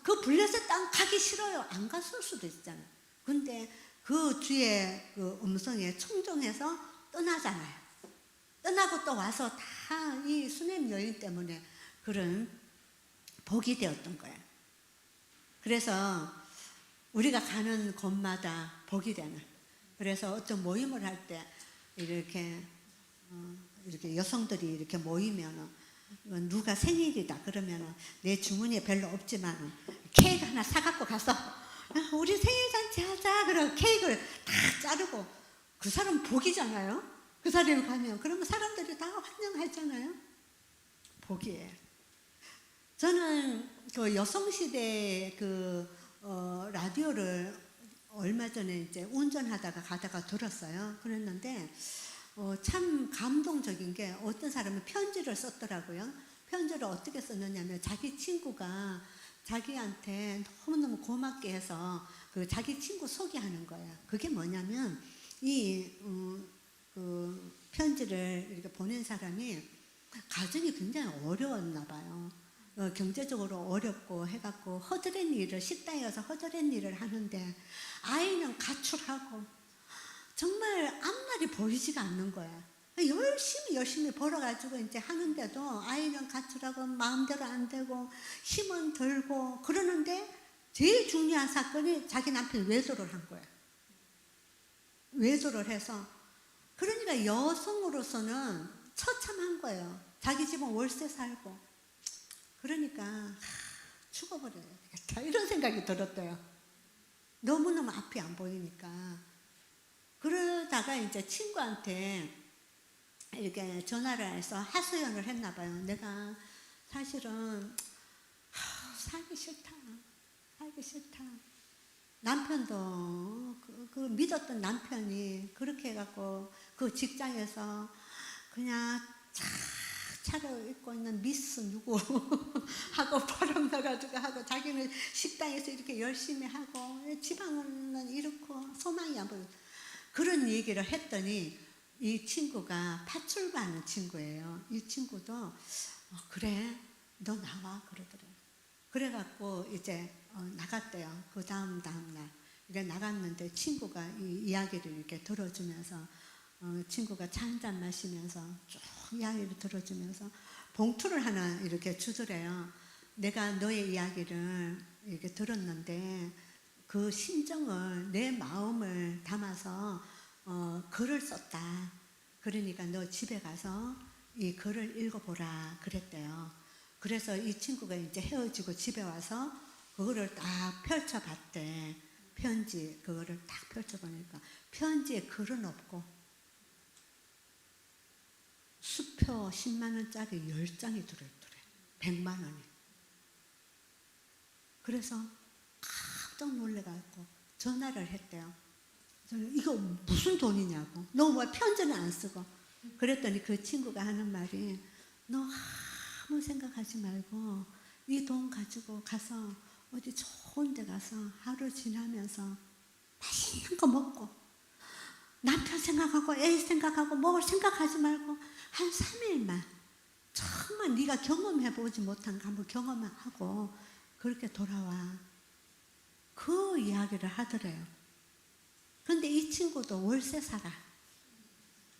그 블레셋 땅 가기 싫어요. 안 갔을 수도 있잖아요. 근데 그 주의 그 음성에 청종해서 떠나잖아요. 떠나고 또 와서 다 이 수넴 여인 때문에 그런 복이 되었던 거예요. 그래서 우리가 가는 곳마다 복이 되는. 그래서 어떤 모임을 할 때 이렇게 여성들이 이렇게 모이면은, 누가 생일이다 그러면은 내 주머니에 별로 없지만은 케이크 하나 사갖고 가서 우리 생일 잔치 하자. 그러고 케이크를 다 자르고, 그 사람 복이잖아요. 그 사람이 가면 그러면 사람들이 다 환영하잖아요. 복이에요. 저는 그 여성시대 라디오를 얼마 전에 이제 운전하다가 가다가 들었어요. 그랬는데 참 감동적인 게, 어떤 사람은 편지를 썼더라고요. 편지를 어떻게 썼느냐면, 자기 친구가 자기한테 너무너무 고맙게 해서 그 자기 친구 소개하는 거예요. 그게 뭐냐면, 그 편지를 이렇게 보낸 사람이 가정이 굉장히 어려웠나 봐요. 경제적으로 어렵고 해갖고 허드렛 일을, 식당에 가서 허드렛 일을 하는데 아이는 가출하고 정말 앞날이 보이지가 않는 거야. 열심히 벌어가지고 이제 하는데도 아이는 가출하고 마음대로 안 되고 힘은 들고 그러는데, 제일 중요한 사건이 자기 남편이 외도를 한 거야. 외도를 해서, 그러니까 여성으로서는 처참한 거예요. 자기 집은 월세 살고. 그러니까 죽어버려야 되겠다 이런 생각이 들었대요. 너무너무 앞이 안 보이니까. 그러다가 이제 친구한테 이렇게 전화를 해서 하소연을 했나 봐요. 내가 사실은 살기 싫다. 남편도 그 믿었던 남편이 그렇게 해갖고 그 직장에서 그냥 차려입고 있는 미스 누구 하고 벌어나가지고 하고, 자기는 식당에서 이렇게 열심히 하고 지방은 이렇고 소망이 안 보여. 그런 얘기를 했더니 이 친구가 파출부하는 친구예요. 이 친구도 그래 너 나와 그러더래요. 그래갖고 이제 나갔대요. 그 다음 날 이렇게 나갔는데 친구가 이 이야기를 이렇게 들어주면서 친구가 차 한 잔 마시면서 쭉 이야기를 들어주면서 봉투를 하나 이렇게 주더래요. 내가 너의 이야기를 이렇게 들었는데 그 심정을 내 마음을 담아서 글을 썼다. 그러니까 너 집에 가서 이 글을 읽어보라 그랬대요. 그래서 이 친구가 이제 헤어지고 집에 와서 그거를 딱 펼쳐봤대. 편지 그거를 딱 펼쳐보니까 편지에 글은 없고 수표 10만 원짜리 10장이 들어있더래. 100만 원이. 그래서 깜짝 놀래가지고 전화를 했대요. 저는 이거 무슨 돈이냐고. 너 왜 편지는 안 쓰고. 그랬더니 그 친구가 하는 말이 너 아무 생각하지 말고 이 돈 가지고 가서 어디 좋은 데 가서 하루 지나면서 맛있는 거 먹고 남편 생각하고 애 생각하고 뭘 생각하지 말고 한 3일만 정말 네가 경험해보지 못한 거 한번 경험하고 그렇게 돌아와. 그 이야기를 하더래요. 그런데 이 친구도 월세 살아.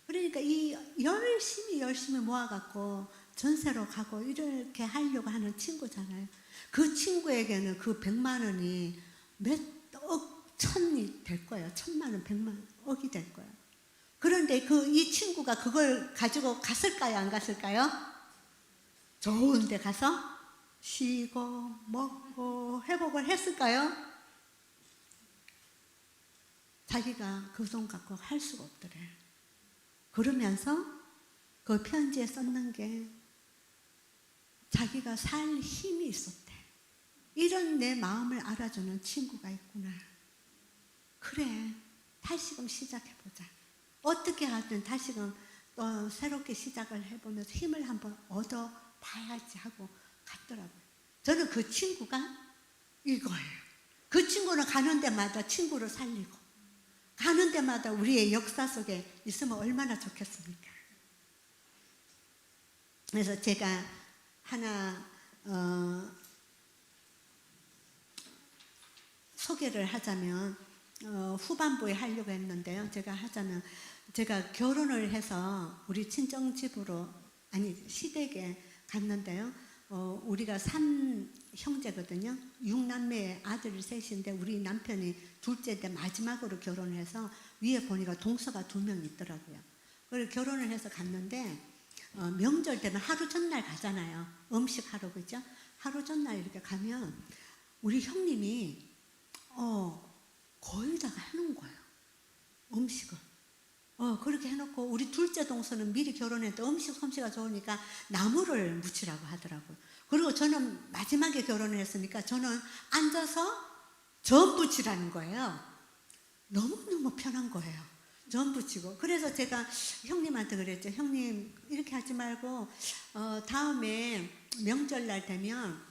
그러니까 이 열심히 모아갖고 전세로 가고 이렇게 하려고 하는 친구잖아요. 그 친구에게는 그 100만 원이 몇 억, 천이 될 거예요. 1000만 원, 100만 억이 될 거예요. 그런데 이 친구가 그걸 가지고 갔을까요? 안 갔을까요? 좋은 데 가서 쉬고 먹고 회복을 했을까요? 자기가 그 돈 갖고 할 수가 없더래. 그러면서 그 편지에 썼는 게 자기가 살 힘이 있었대. 이런 내 마음을 알아주는 친구가 있구나. 그래, 다시금 시작해보자. 어떻게 하든 다시금 또 새롭게 시작을 해보면서 힘을 한번 얻어봐야지 하고 갔더라고요. 저는 그 친구가 이거예요. 그 친구는 가는 데마다 친구를 살리고 가는 데마다 우리의 역사 속에 있으면 얼마나 좋겠습니까? 그래서 제가 하나 소개를 하자면 후반부에 하려고 했는데요. 제가 결혼을 해서 우리 친정집으로 시댁에 갔는데요. 우리가 3형제거든요. 6남매의 아들이 셋인데 우리 남편이 둘째인데 마지막으로 결혼을 해서 위에 보니까 동서가 2명 있더라고요. 그래서 결혼을 해서 갔는데 명절 때는 하루 전날 가잖아요. 음식 하러, 그죠? 하루 전날 이렇게 가면 우리 형님이 거의다가 해놓은 거예요. 음식을. 그렇게 해놓고 우리 둘째 동서는 미리 결혼했는데 음식 솜씨가 좋으니까 나물을 무치라고 하더라고요. 그리고 저는 마지막에 결혼을 했으니까 저는 앉아서 전 부치라는 거예요. 너무너무 편한 거예요. 전 부치고. 그래서 제가 형님한테 그랬죠. 형님 이렇게 하지 말고 다음에 명절날 되면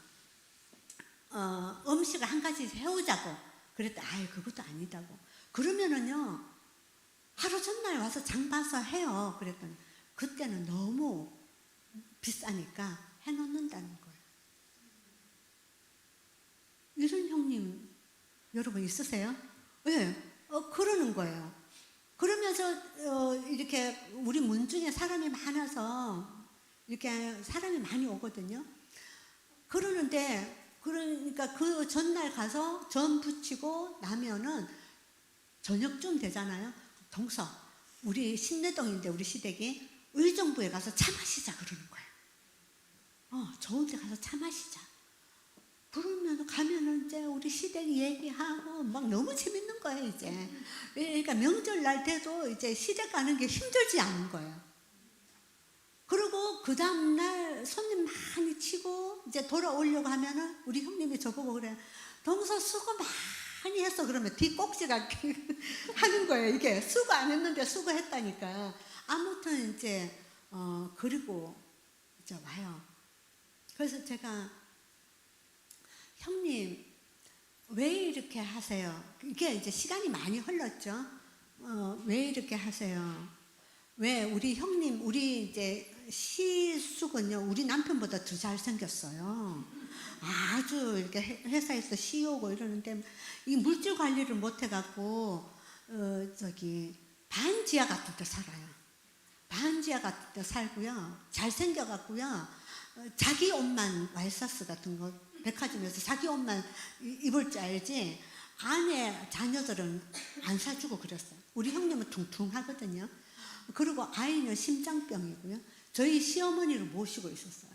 음식을 한 가지 해오자고. 그랬더니 그것도 아니다고. 그러면은요 하루 전날 와서 장 봐서 해요. 그랬더니 그때는 너무 비싸니까 해놓는다는 거예요. 이런 형님 여러분 있으세요? 네, 그러는 거예요. 그러면서 이렇게 우리 문중에 사람이 많아서 이렇게 사람이 많이 오거든요. 그러니까 그 전날 가서 전 부치고 나면은 저녁쯤 되잖아요. 동서, 우리 신내동인데 우리 시댁이 의정부에 가서 차 마시자 그러는 거예요. 좋은 데 가서 차 마시자. 그러면 가면은 이제 우리 시댁 얘기하고 막 너무 재밌는 거예요, 이제. 그러니까 명절날 돼도 이제 시댁 가는 게 힘들지 않은 거예요. 그리고 그 다음날 손님 많이 치고 이제 돌아오려고 하면은 우리 형님이 저보고 그래. 동서 수고 많이 했어. 그러면 뒷꼭지가 하는 거예요. 이게 수고 안 했는데 수고했다니까. 아무튼 이제 그리고 이제 와요. 그래서 제가 형님 왜 이렇게 하세요? 이게 이제 시간이 많이 흘렀죠. 왜 이렇게 하세요? 왜 우리 형님 우리 이제 시숙은요 우리 남편보다 더 잘생겼어요. 아주 이렇게 회사에서 CEO고 이러는데 이 물질 관리를 못 해갖고 반지하 같은 데 살아요. 반지하 같은 데 살고요. 잘생겨갖고요. 자기 옷만 와이셔츠 같은 거 백화점에서 자기 옷만 입을 줄 알지 아내 자녀들은 안 사주고 그랬어요. 우리 형님은 퉁퉁하거든요. 그리고 아이는 심장병이고요. 저희 시어머니를 모시고 있었어요.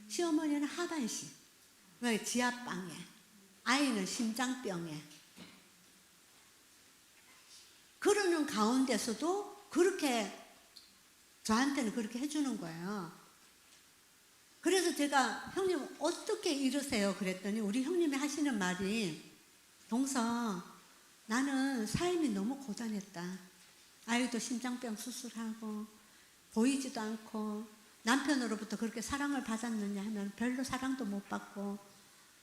시어머니는 하반신, 지하방에, 아이는 심장병에. 그러는 가운데서도 그렇게 저한테는 그렇게 해주는 거예요. 그래서 제가 형님 어떻게 이러세요? 그랬더니 우리 형님이 하시는 말이 동서 나는 삶이 너무 고단했다. 아이도 심장병 수술하고 보이지도 않고 남편으로부터 그렇게 사랑을 받았느냐 하면 별로 사랑도 못 받고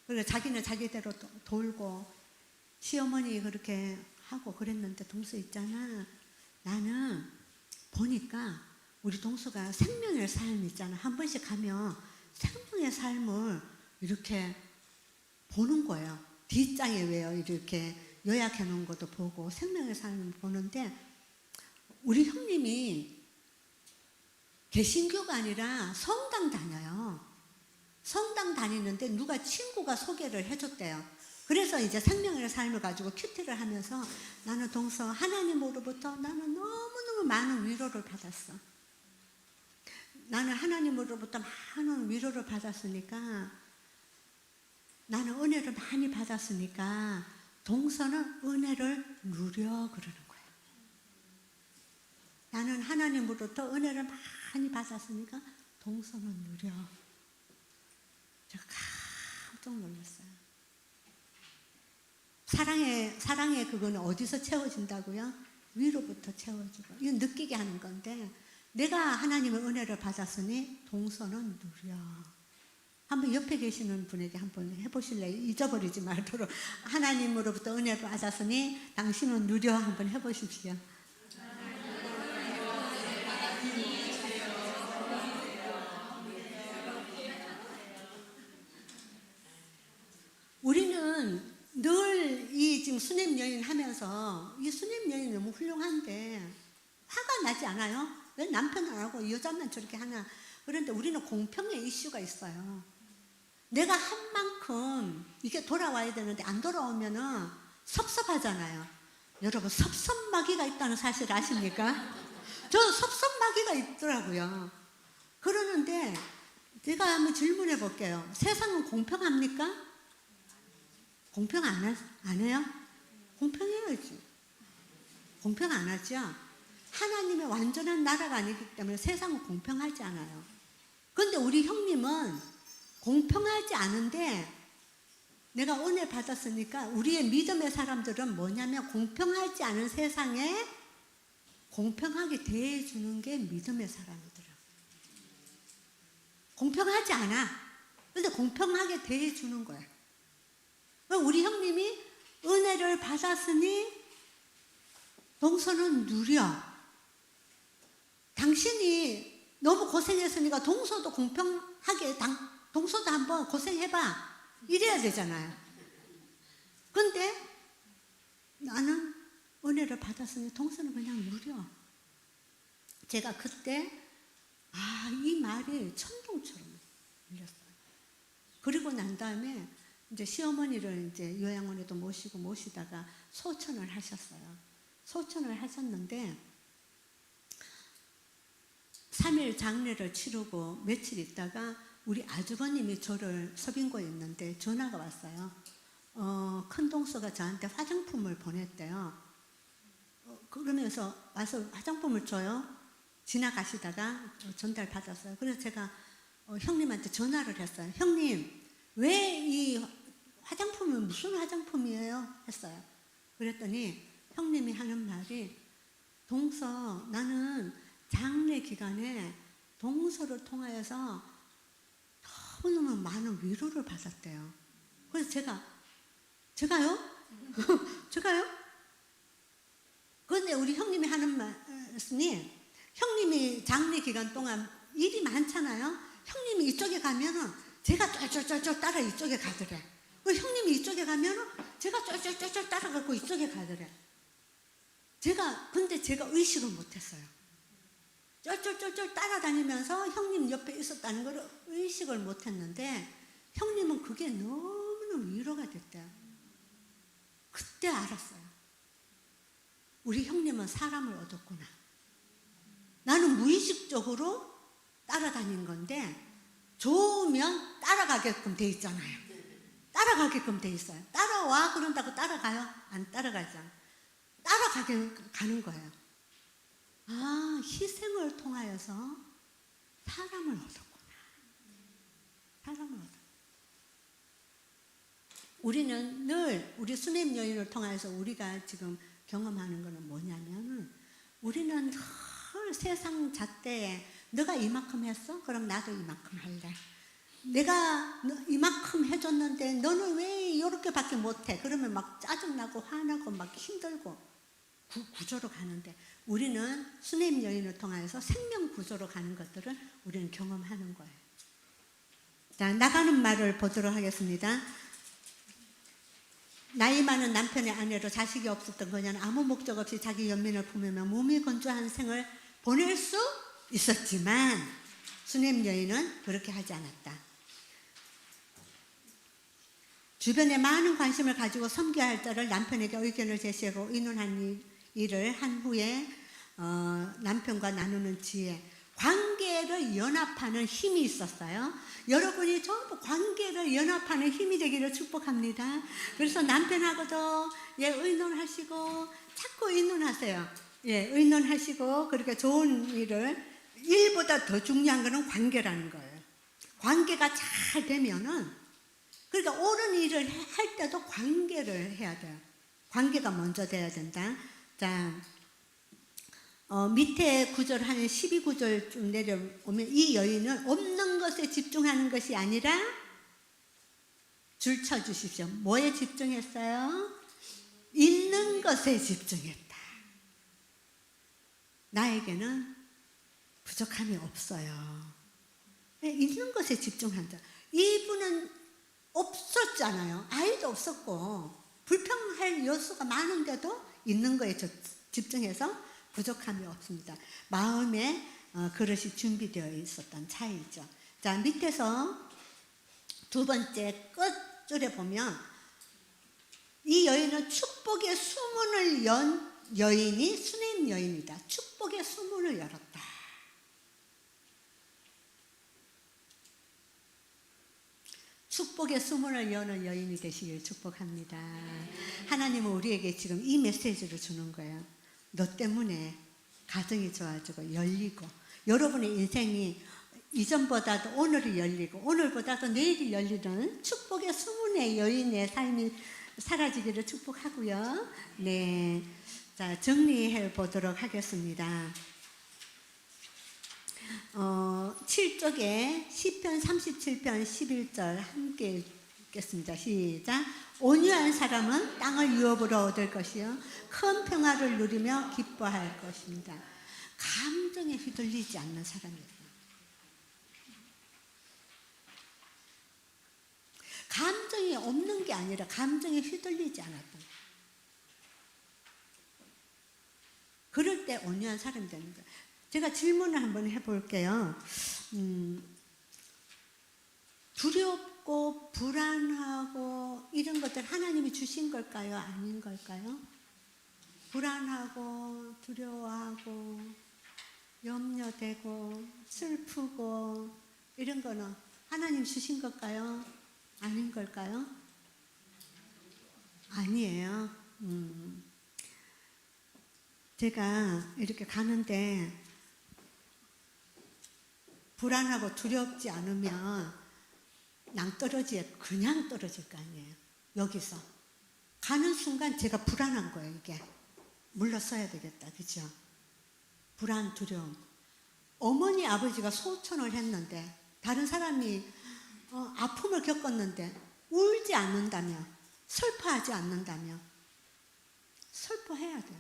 그리고 자기는 자기대로 돌고 시어머니 그렇게 하고 그랬는데 동서 있잖아. 나는 보니까 우리 동서가 생명의 삶 있잖아. 한 번씩 가면 생명의 삶을 이렇게 보는 거예요. 뒷장에 왜요? 이렇게 요약해 놓은 것도 보고 생명의 삶을 보는데 우리 형님이 개신교가 아니라 성당 다녀요. 성당 다니는데 누가 친구가 소개를 해줬대요. 그래서 이제 생명의 삶을 가지고 큐티를 하면서 나는 동서 하나님으로부터 나는 너무너무 많은 위로를 받았어. 나는 하나님으로부터 많은 위로를 받았으니까 나는 은혜를 많이 받았으니까 동서는 은혜를 누려 그러는 거예요. 나는 하나님으로부터 은혜를 많이 받았으니까 동서는 누려. 제가 깜짝 놀랐어요. 사랑의 그거는 어디서 채워진다고요? 위로부터 채워지고. 이건 느끼게 하는 건데 내가 하나님의 은혜를 받았으니 동서는 누려. 한번 옆에 계시는 분에게 한번 해보실래요? 잊어버리지 말도록. 하나님으로부터 은혜를 받았으니 당신은 누려. 한번 해보십시오. 우리는 늘 이 지금 수냄 여인 하면서 이 수냄 여인 너무 훌륭한데 화가 나지 않아요? 왜 남편 안 하고 여자만 저렇게 하나? 그런데 우리는 공평의 이슈가 있어요. 내가 한 만큼 이게 돌아와야 되는데 안 돌아오면은 섭섭하잖아요. 여러분 섭섭마귀가 있다는 사실 아십니까? 저 섭섭마귀가 있더라고요. 그러는데 제가 한번 질문해 볼게요. 세상은 공평합니까? 공평 안 해요? 공평해야지. 공평 안 하죠? 하나님의 완전한 나라가 아니기 때문에 세상은 공평하지 않아요. 그런데 우리 형님은 공평하지 않은데 내가 은혜 받았으니까 우리의 믿음의 사람들은 뭐냐면 공평하지 않은 세상에 공평하게 대해주는 게 믿음의 사람이더라고요. 공평하지 않아. 근데 공평하게 대해주는 거야. 우리 형님이 은혜를 받았으니 동서는 누려. 당신이 너무 고생했으니까 동서도 공평하게 동서도 한번 고생해봐. 이래야 되잖아요. 근데 나는 은혜를 받았으니 동서는 그냥 누려. 제가 그때 이 말이 천둥처럼 울렸어요. 그리고 난 다음에 이제 시어머니를 이제 요양원에도 모시다가 소천을 하셨어요. 소천을 하셨는데 3일 장례를 치르고 며칠 있다가 우리 아주버님이 저를 서빙고에 있는데 전화가 왔어요. 큰 동서가 저한테 화장품을 보냈대요. 그러면서 와서 화장품을 줘요. 지나가시다가 전달 받았어요. 그래서 제가 형님한테 전화를 했어요. 형님, 왜 이 화장품은 무슨 화장품이에요? 했어요. 그랬더니 형님이 하는 말이 동서, 나는 장례 기간에 동서를 통하여서 너무너무 많은 위로를 받았대요. 그래서 제가요? 제가요? 그런데 우리 형님이 하는 말씀이 형님이 장례 기간 동안 일이 많잖아요. 형님이 이쪽에 가면은 제가 쫄쫄쫄쫄 따라 이쪽에 가더래. 그 형님이 이쪽에 가면은 제가 쫄쫄쫄쫄 따라가고 이쪽에 가더래. 근데 제가 의식을 못했어요. 쫄쫄쫄쫄 따라다니면서 형님 옆에 있었다는 걸 의식을 못했는데 형님은 그게 너무너무 위로가 됐대요. 그때 알았어요. 우리 형님은 사람을 얻었구나. 나는 무의식적으로 따라다닌 건데 좋으면 따라가게끔 돼 있잖아요. 따라가게끔 돼 있어요. 따라와 그런다고 따라가요? 안 따라가잖아요. 가는 거예요. 아, 희생을 통하여서 사람을 얻었구나. 사람을 얻었구나. 우리는 늘 우리 수냄 여인을 통해서 우리가 지금 경험하는 것은 뭐냐면 우리는 늘 세상 잣대에 너가 이만큼 했어? 그럼 나도 이만큼 할래. 내가 이만큼 해줬는데 너는 왜 이렇게밖에 못해? 그러면 막 짜증나고 화나고 막 힘들고 구조로 가는데 우리는 수냄 여인을 통해서 생명 구조로 가는 것들은 우리는 경험하는 거예요. 자, 나가는 말을 보도록 하겠습니다. 나이 많은 남편의 아내로 자식이 없었던 그녀는 아무 목적 없이 자기 연민을 품으며 몸이 건조한 생을 보낼 수 있었지만 수냄 여인은 그렇게 하지 않았다. 주변에 많은 관심을 가지고 섬겨야 할 자를 남편에게 의견을 제시하고 의논한 일을 한 후에 남편과 나누는 지혜, 관계를 연합하는 힘이 있었어요. 여러분이 전부 관계를 연합하는 힘이 되기를 축복합니다. 그래서 남편하고도 의논하시고 자꾸 의논하세요. 의논하시고 그렇게 좋은 일보다 더 중요한 것은 관계라는 거예요. 관계가 잘 되면은 그러니까 옳은 일을 할 때도 관계를 해야 돼요. 관계가 먼저 돼야 된다. 자, 밑에 구절 한 12구절쯤 내려오면 이 여인은 없는 것에 집중하는 것이 아니라 줄 쳐주십시오. 뭐에 집중했어요? 있는 것에 집중했다. 나에게는 부족함이 없어요. 있는 것에 집중한다. 이분은 없었잖아요. 아이도 없었고 불평할 요소가 많은데도 있는 거에 집중해서 부족함이 없습니다. 마음에 그릇이 준비되어 있었던 차이죠. 자, 밑에서 두 번째 끝줄에 보면 이 여인은 축복의 수문을 연 여인이 수냄 여인이다. 축복의 수문을 열었다. 축복의 수문을 여는 여인이 되시길 축복합니다. 하나님은 우리에게 지금 이 메시지를 주는 거예요. 너 때문에 가정이 좋아지고 열리고 여러분의 인생이 이전보다도 오늘이 열리고 오늘보다도 내일이 열리는 축복의 수문의 여인의 삶이 사라지기를 축복하고요. 네, 자, 정리해 보도록 하겠습니다. 7쪽에 시편 37편 11절 함께 읽겠습니다. 시작. 온유한 사람은 땅을 유업으로 얻을 것이요 큰 평화를 누리며 기뻐할 것입니다. 감정에 휘둘리지 않는 사람이에요. 감정이 없는 게 아니라 감정에 휘둘리지 않았던. 그럴 때 온유한 사람이 되는 거예요. 제가 질문을 한번 해볼게요. 두렵고 불안하고 이런 것들 하나님이 주신 걸까요? 아닌 걸까요? 불안하고 두려워하고 염려되고 슬프고 이런 거는 하나님 주신 걸까요? 아닌 걸까요? 아니에요. 제가 이렇게 가는데 불안하고 두렵지 않으면 낭떠러지에 그냥 떨어질 거 아니에요. 여기서 가는 순간 제가 불안한 거예요. 이게 물러서야 되겠다. 그죠? 불안, 두려움. 어머니 아버지가 소천을 했는데 다른 사람이 아픔을 겪었는데 울지 않는다면, 슬퍼하지 않는다면 슬퍼해야 돼요.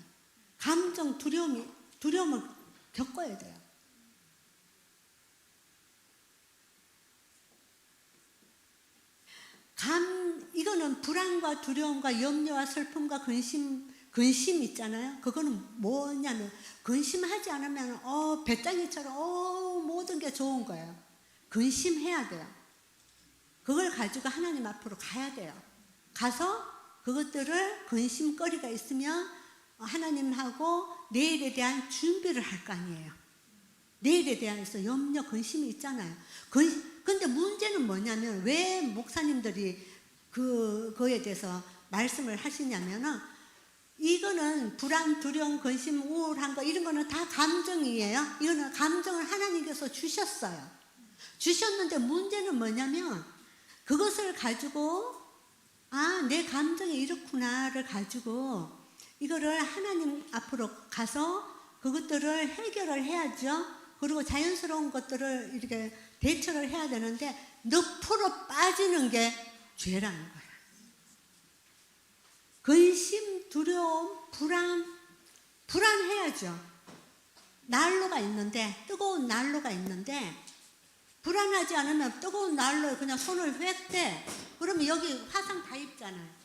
감정, 두려움을 겪어야 돼요. 이거는 불안과 두려움과 염려와 슬픔과 근심 있잖아요. 그거는 뭐냐면 근심하지 않으면 배짱이처럼 모든 게 좋은 거예요. 근심해야 돼요. 그걸 가지고 하나님 앞으로 가야 돼요. 가서 그것들을 근심거리가 있으면 하나님하고 내일에 대한 준비를 할 거 아니에요. 내일에 대해서 염려, 근심이 있잖아요. 근데 문제는 뭐냐면 왜 목사님들이 그거에 대해서 말씀을 하시냐면은 이거는 불안, 두려움, 근심, 우울한 거 이런 거는 다 감정이에요. 이거는 감정을 하나님께서 주셨어요. 주셨는데 문제는 뭐냐면 그것을 가지고 내 감정이 이렇구나를 가지고 이거를 하나님 앞으로 가서 그것들을 해결을 해야죠. 그리고 자연스러운 것들을 이렇게 대처를 해야 되는데 늪으로 빠지는 게 죄라는 거야. 근심, 두려움, 불안해야죠. 난로가 있는데, 뜨거운 난로가 있는데 불안하지 않으면 뜨거운 난로에 그냥 손을 획 대. 그러면 여기 화상 다 입잖아요.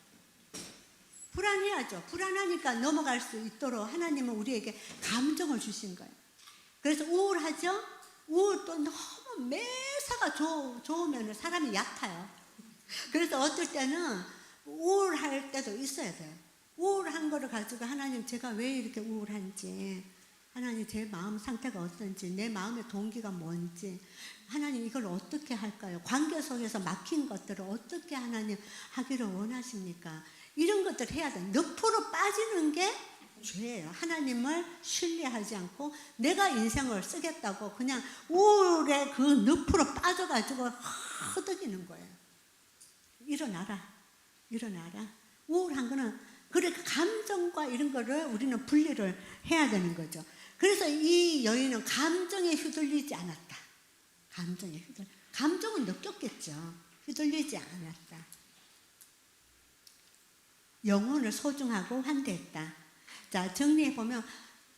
불안해야죠. 불안하니까 넘어갈 수 있도록 하나님은 우리에게 감정을 주신 거예요. 그래서 우울하죠? 우울도 너무 매사가 좋으면 사람이 약해요. 그래서 어떨 때는 우울할 때도 있어야 돼요. 우울한 거를 가지고 하나님 제가 왜 이렇게 우울한지, 하나님 제 마음 상태가 어떤지, 내 마음의 동기가 뭔지, 하나님 이걸 어떻게 할까요? 관계 속에서 막힌 것들을 어떻게 하나님 하기를 원하십니까? 이런 것들 해야 돼요. 늪으로 빠지는 게 죄예요. 하나님을 신뢰하지 않고 내가 인생을 쓰겠다고 그냥 우울의 그 늪으로 빠져가지고 허덕이는 거예요. 일어나라. 우울한 거는 그러니까 감정과 이런 거를 우리는 분리를 해야 되는 거죠. 그래서 이 여인은 감정에 휘둘리지 않았다. 감정은 느꼈겠죠. 휘둘리지 않았다. 영혼을 소중하고 환대했다. 자, 정리해보면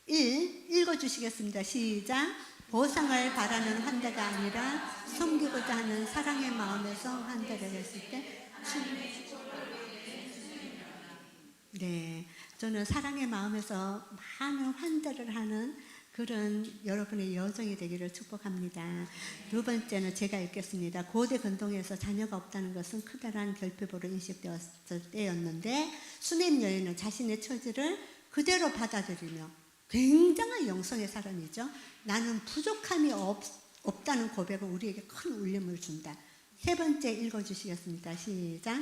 1. 읽어주시겠습니다. 시작. 보상을 바라는 환대가 아니라 섬기고자 하는 사랑의 마음에서 환대를 했을 때 네, 저는 사랑의 마음에서 많은 환대를 하는 그런 여러분의 여정이 되기를 축복합니다. 두 번째는 제가 읽겠습니다. 고대 근동에서 자녀가 없다는 것은 크다란 결핍으로 인식되었을 때였는데 수넴 여인은 자신의 처지를 그대로 받아들이며 굉장한 영성의 사람이죠. 나는 부족함이 없다는 고백은 우리에게 큰 울림을 준다. 세 번째 읽어주시겠습니다. 시작.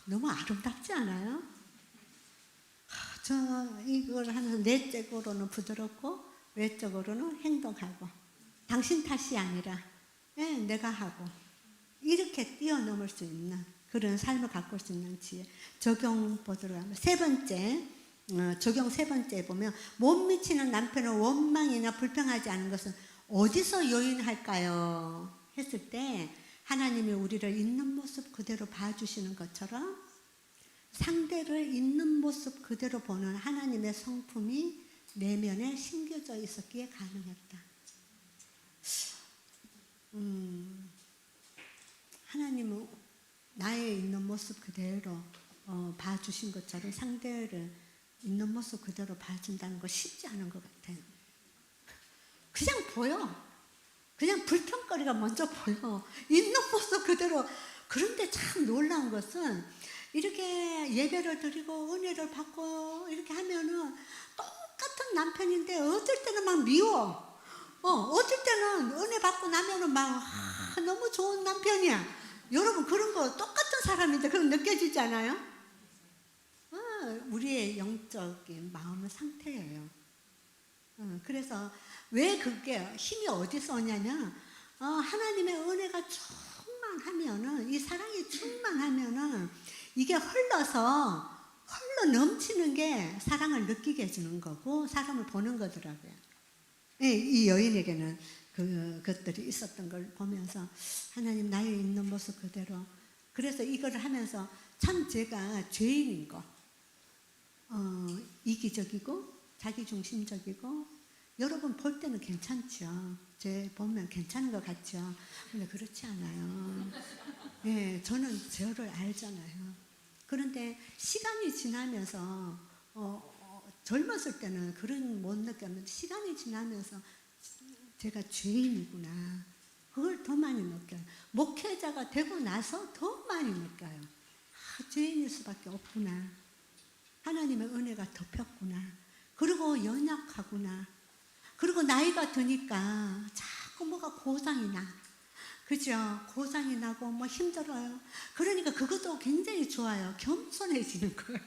너무 아름답지 않아요? 저 이걸 하면서 내적으로는 부드럽고 외적으로는 행동하고 당신 탓이 아니라 내가 하고 이렇게 뛰어넘을 수 있는 그런 삶을 가꿀 수 있는 지혜. 적용 보도록 하면 세 번째 적용 세 번째 보면 못 미치는 남편을 원망이나 불평하지 않은 것은 어디서 요인할까요? 했을 때 하나님이 우리를 있는 모습 그대로 봐주시는 것처럼 상대를 있는 모습 그대로 보는 하나님의 성품이 내면에 심겨져 있었기에 가능했다. 하나님은 나의 있는 모습 그대로 봐주신 것처럼 상대를 있는 모습 그대로 봐준다는 거 쉽지 않은 것 같아요. 그냥 보여. 그냥 불평거리가 먼저 보여. 있는 모습 그대로. 그런데 참 놀라운 것은 이렇게 예배를 드리고 은혜를 받고 이렇게 하면은 똑같은 남편인데 어쩔 때는 막 미워. 어쩔 때는 은혜 받고 나면은 막 너무 좋은 남편이야. 여러분 그런 거 똑같은 사람인데 그런 느껴지지 않아요? 우리의 영적인 마음의 상태예요. 그래서 왜 그게 힘이 어디서 오냐면 하나님의 은혜가 충만하면은 이 사랑이 충만하면은 이게 흘러 넘치는 게 사랑을 느끼게 해주는 거고 사람을 보는 거더라고요. 이 여인에게는 그것들이 있었던 걸 보면서 하나님 나의 있는 모습 그대로 그래서 이거를 하면서 참 제가 죄인인 거, 이기적이고 자기중심적이고 여러분 볼 때는 괜찮죠. 제 보면 괜찮은 것 같죠. 근데 그렇지 않아요. 네, 저는 저를 알잖아요. 그런데 시간이 지나면서 젊었을 때는 그런 못 느꼈는데 시간이 지나면서 제가 죄인이구나. 그걸 더 많이 느껴요. 목회자가 되고 나서 더 많이 느껴요. 죄인일 수밖에 없구나. 하나님의 은혜가 덮였구나. 그리고 연약하구나. 그리고 나이가 드니까 자꾸 뭐가 고장이 나. 그죠? 고장이 나고 뭐 힘들어요. 그러니까 그것도 굉장히 좋아요. 겸손해지는 거예요.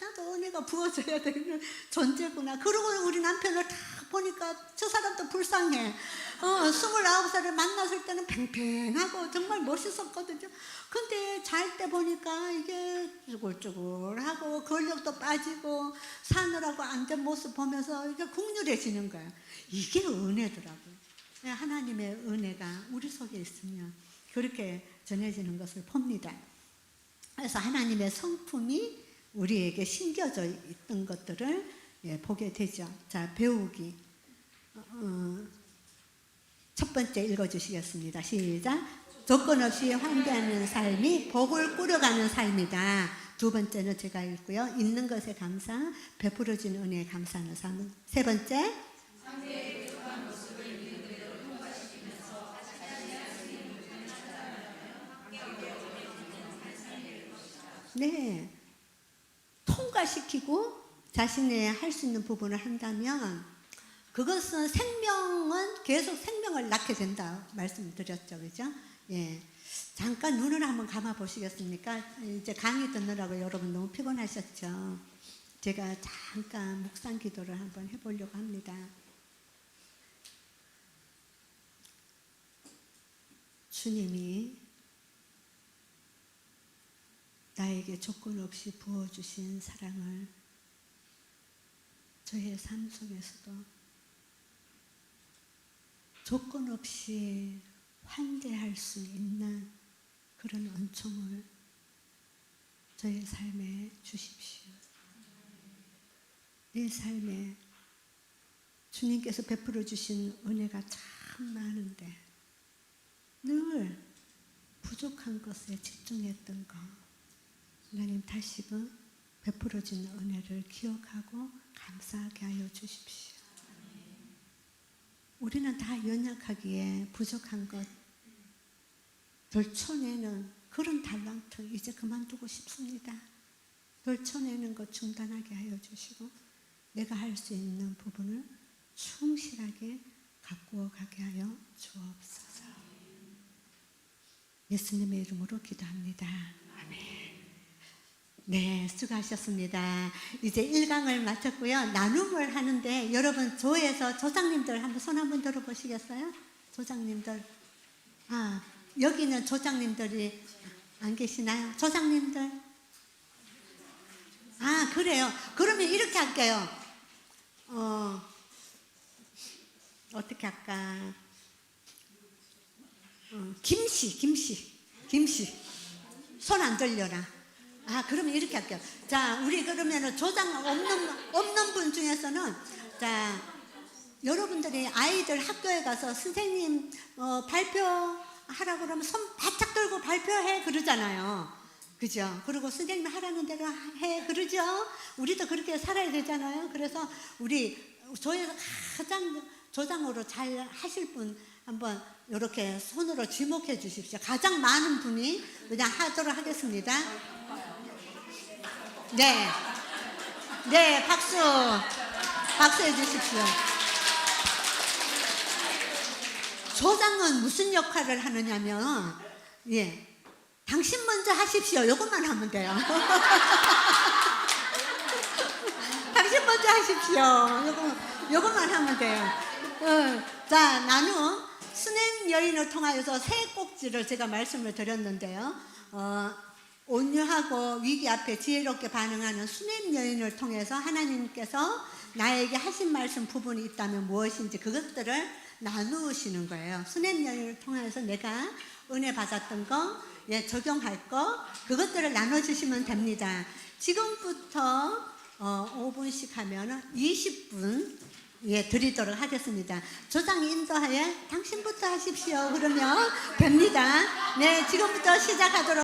나도 은혜가 부어져야 되는 존재구나. 그러고 우리 남편을 다 보니까 저 사람도 불쌍해. 29살을 만났을 때는 팽팽하고 정말 멋있었거든요. 근데 잘 때 보니까 이게 쭈글쭈글하고 근력도 빠지고 사느라고 안 된 모습 보면서 이게 국률해지는 거예요. 이게 은혜더라고요. 하나님의 은혜가 우리 속에 있으면 그렇게 전해지는 것을 봅니다. 그래서 하나님의 성품이 우리에게 심겨져 있던 것들을 보게 되죠. 자, 배우기. 첫 번째 읽어주시겠습니다. 시작. 조건 없이 환대하는 삶이 복을 꾸려가는 삶이다. 두 번째는 제가 읽고요. 있는 것에 감사, 베풀어진 은혜에 감사하는 삶. 세 번째. 상대의 부족한 모습을 있는 그대로 통과시키면서 네. 통과시키고 자신의 할 수 있는 부분을 한다면 그것은 생명은 계속 생명을 낳게 된다 말씀드렸죠. 그죠? 예. 잠깐 눈을 한번 감아 보시겠습니까? 이제 강의 듣느라고 여러분 너무 피곤하셨죠? 제가 잠깐 묵상 기도를 한번 해보려고 합니다. 주님이 나에게 조건 없이 부어주신 사랑을 저의 삶 속에서도 조건 없이 환대할 수 있는 그런 은총을 저의 삶에 주십시오. 내 삶에 주님께서 베풀어 주신 은혜가 참 많은데 늘 부족한 것에 집중했던 거 하나님 다시금 베풀어진 은혜를 기억하고 감사하게 하여 주십시오. 우리는 다 연약하기에 부족한 것 덜쳐내는 그런 달란트 이제 그만두고 싶습니다. 덜쳐내는 것 중단하게 하여 주시고 내가 할 수 있는 부분을 충실하게 가꾸어 가게 하여 주옵소서. 예수님의 이름으로 기도합니다. 아멘. 네, 수고하셨습니다. 이제 1강을 마쳤고요. 나눔을 하는데 여러분 조에서 조장님들 한번 손 한번 들어보시겠어요? 조장님들. 여기는 조장님들이 안 계시나요? 조장님들. 그래요. 그러면 이렇게 할게요. 어떻게 할까? 김씨. 손 안 들려라. 그러면 이렇게 할게요. 자, 우리 그러면은 조장 없는 분 중에서는, 자, 여러분들이 아이들 학교에 가서 선생님 발표하라고 그러면 손 바짝 들고 발표해 그러잖아요. 그죠? 그리고 선생님이 하라는 대로 해 그러죠? 우리도 그렇게 살아야 되잖아요. 그래서 우리 조에서 가장 조장으로 잘 하실 분 한번 이렇게 손으로 지목해 주십시오. 가장 많은 분이 그냥 하도록 하겠습니다. 네, 박수해 주십시오. 조장은 무슨 역할을 하느냐면, 당신 먼저 하십시오. 이것만 하면 돼요. 당신 먼저 하십시오. 이것만 하면 돼요. 자, 나는 스냅 여인을 통하여서 세 꼭지를 제가 말씀을 드렸는데요. 온유하고 위기 앞에 지혜롭게 반응하는 수냄 여인을 통해서 하나님께서 나에게 하신 말씀 부분이 있다면 무엇인지 그것들을 나누시는 거예요. 수냄 여인을 통해서 내가 은혜 받았던 거, 예, 적용할 거 그것들을 나눠주시면 됩니다. 지금부터 5분씩 하면은 20분 예, 드리도록 하겠습니다. 조장 인도하에 당신부터 하십시오. 그러면 됩니다. 네, 지금부터 시작하도록.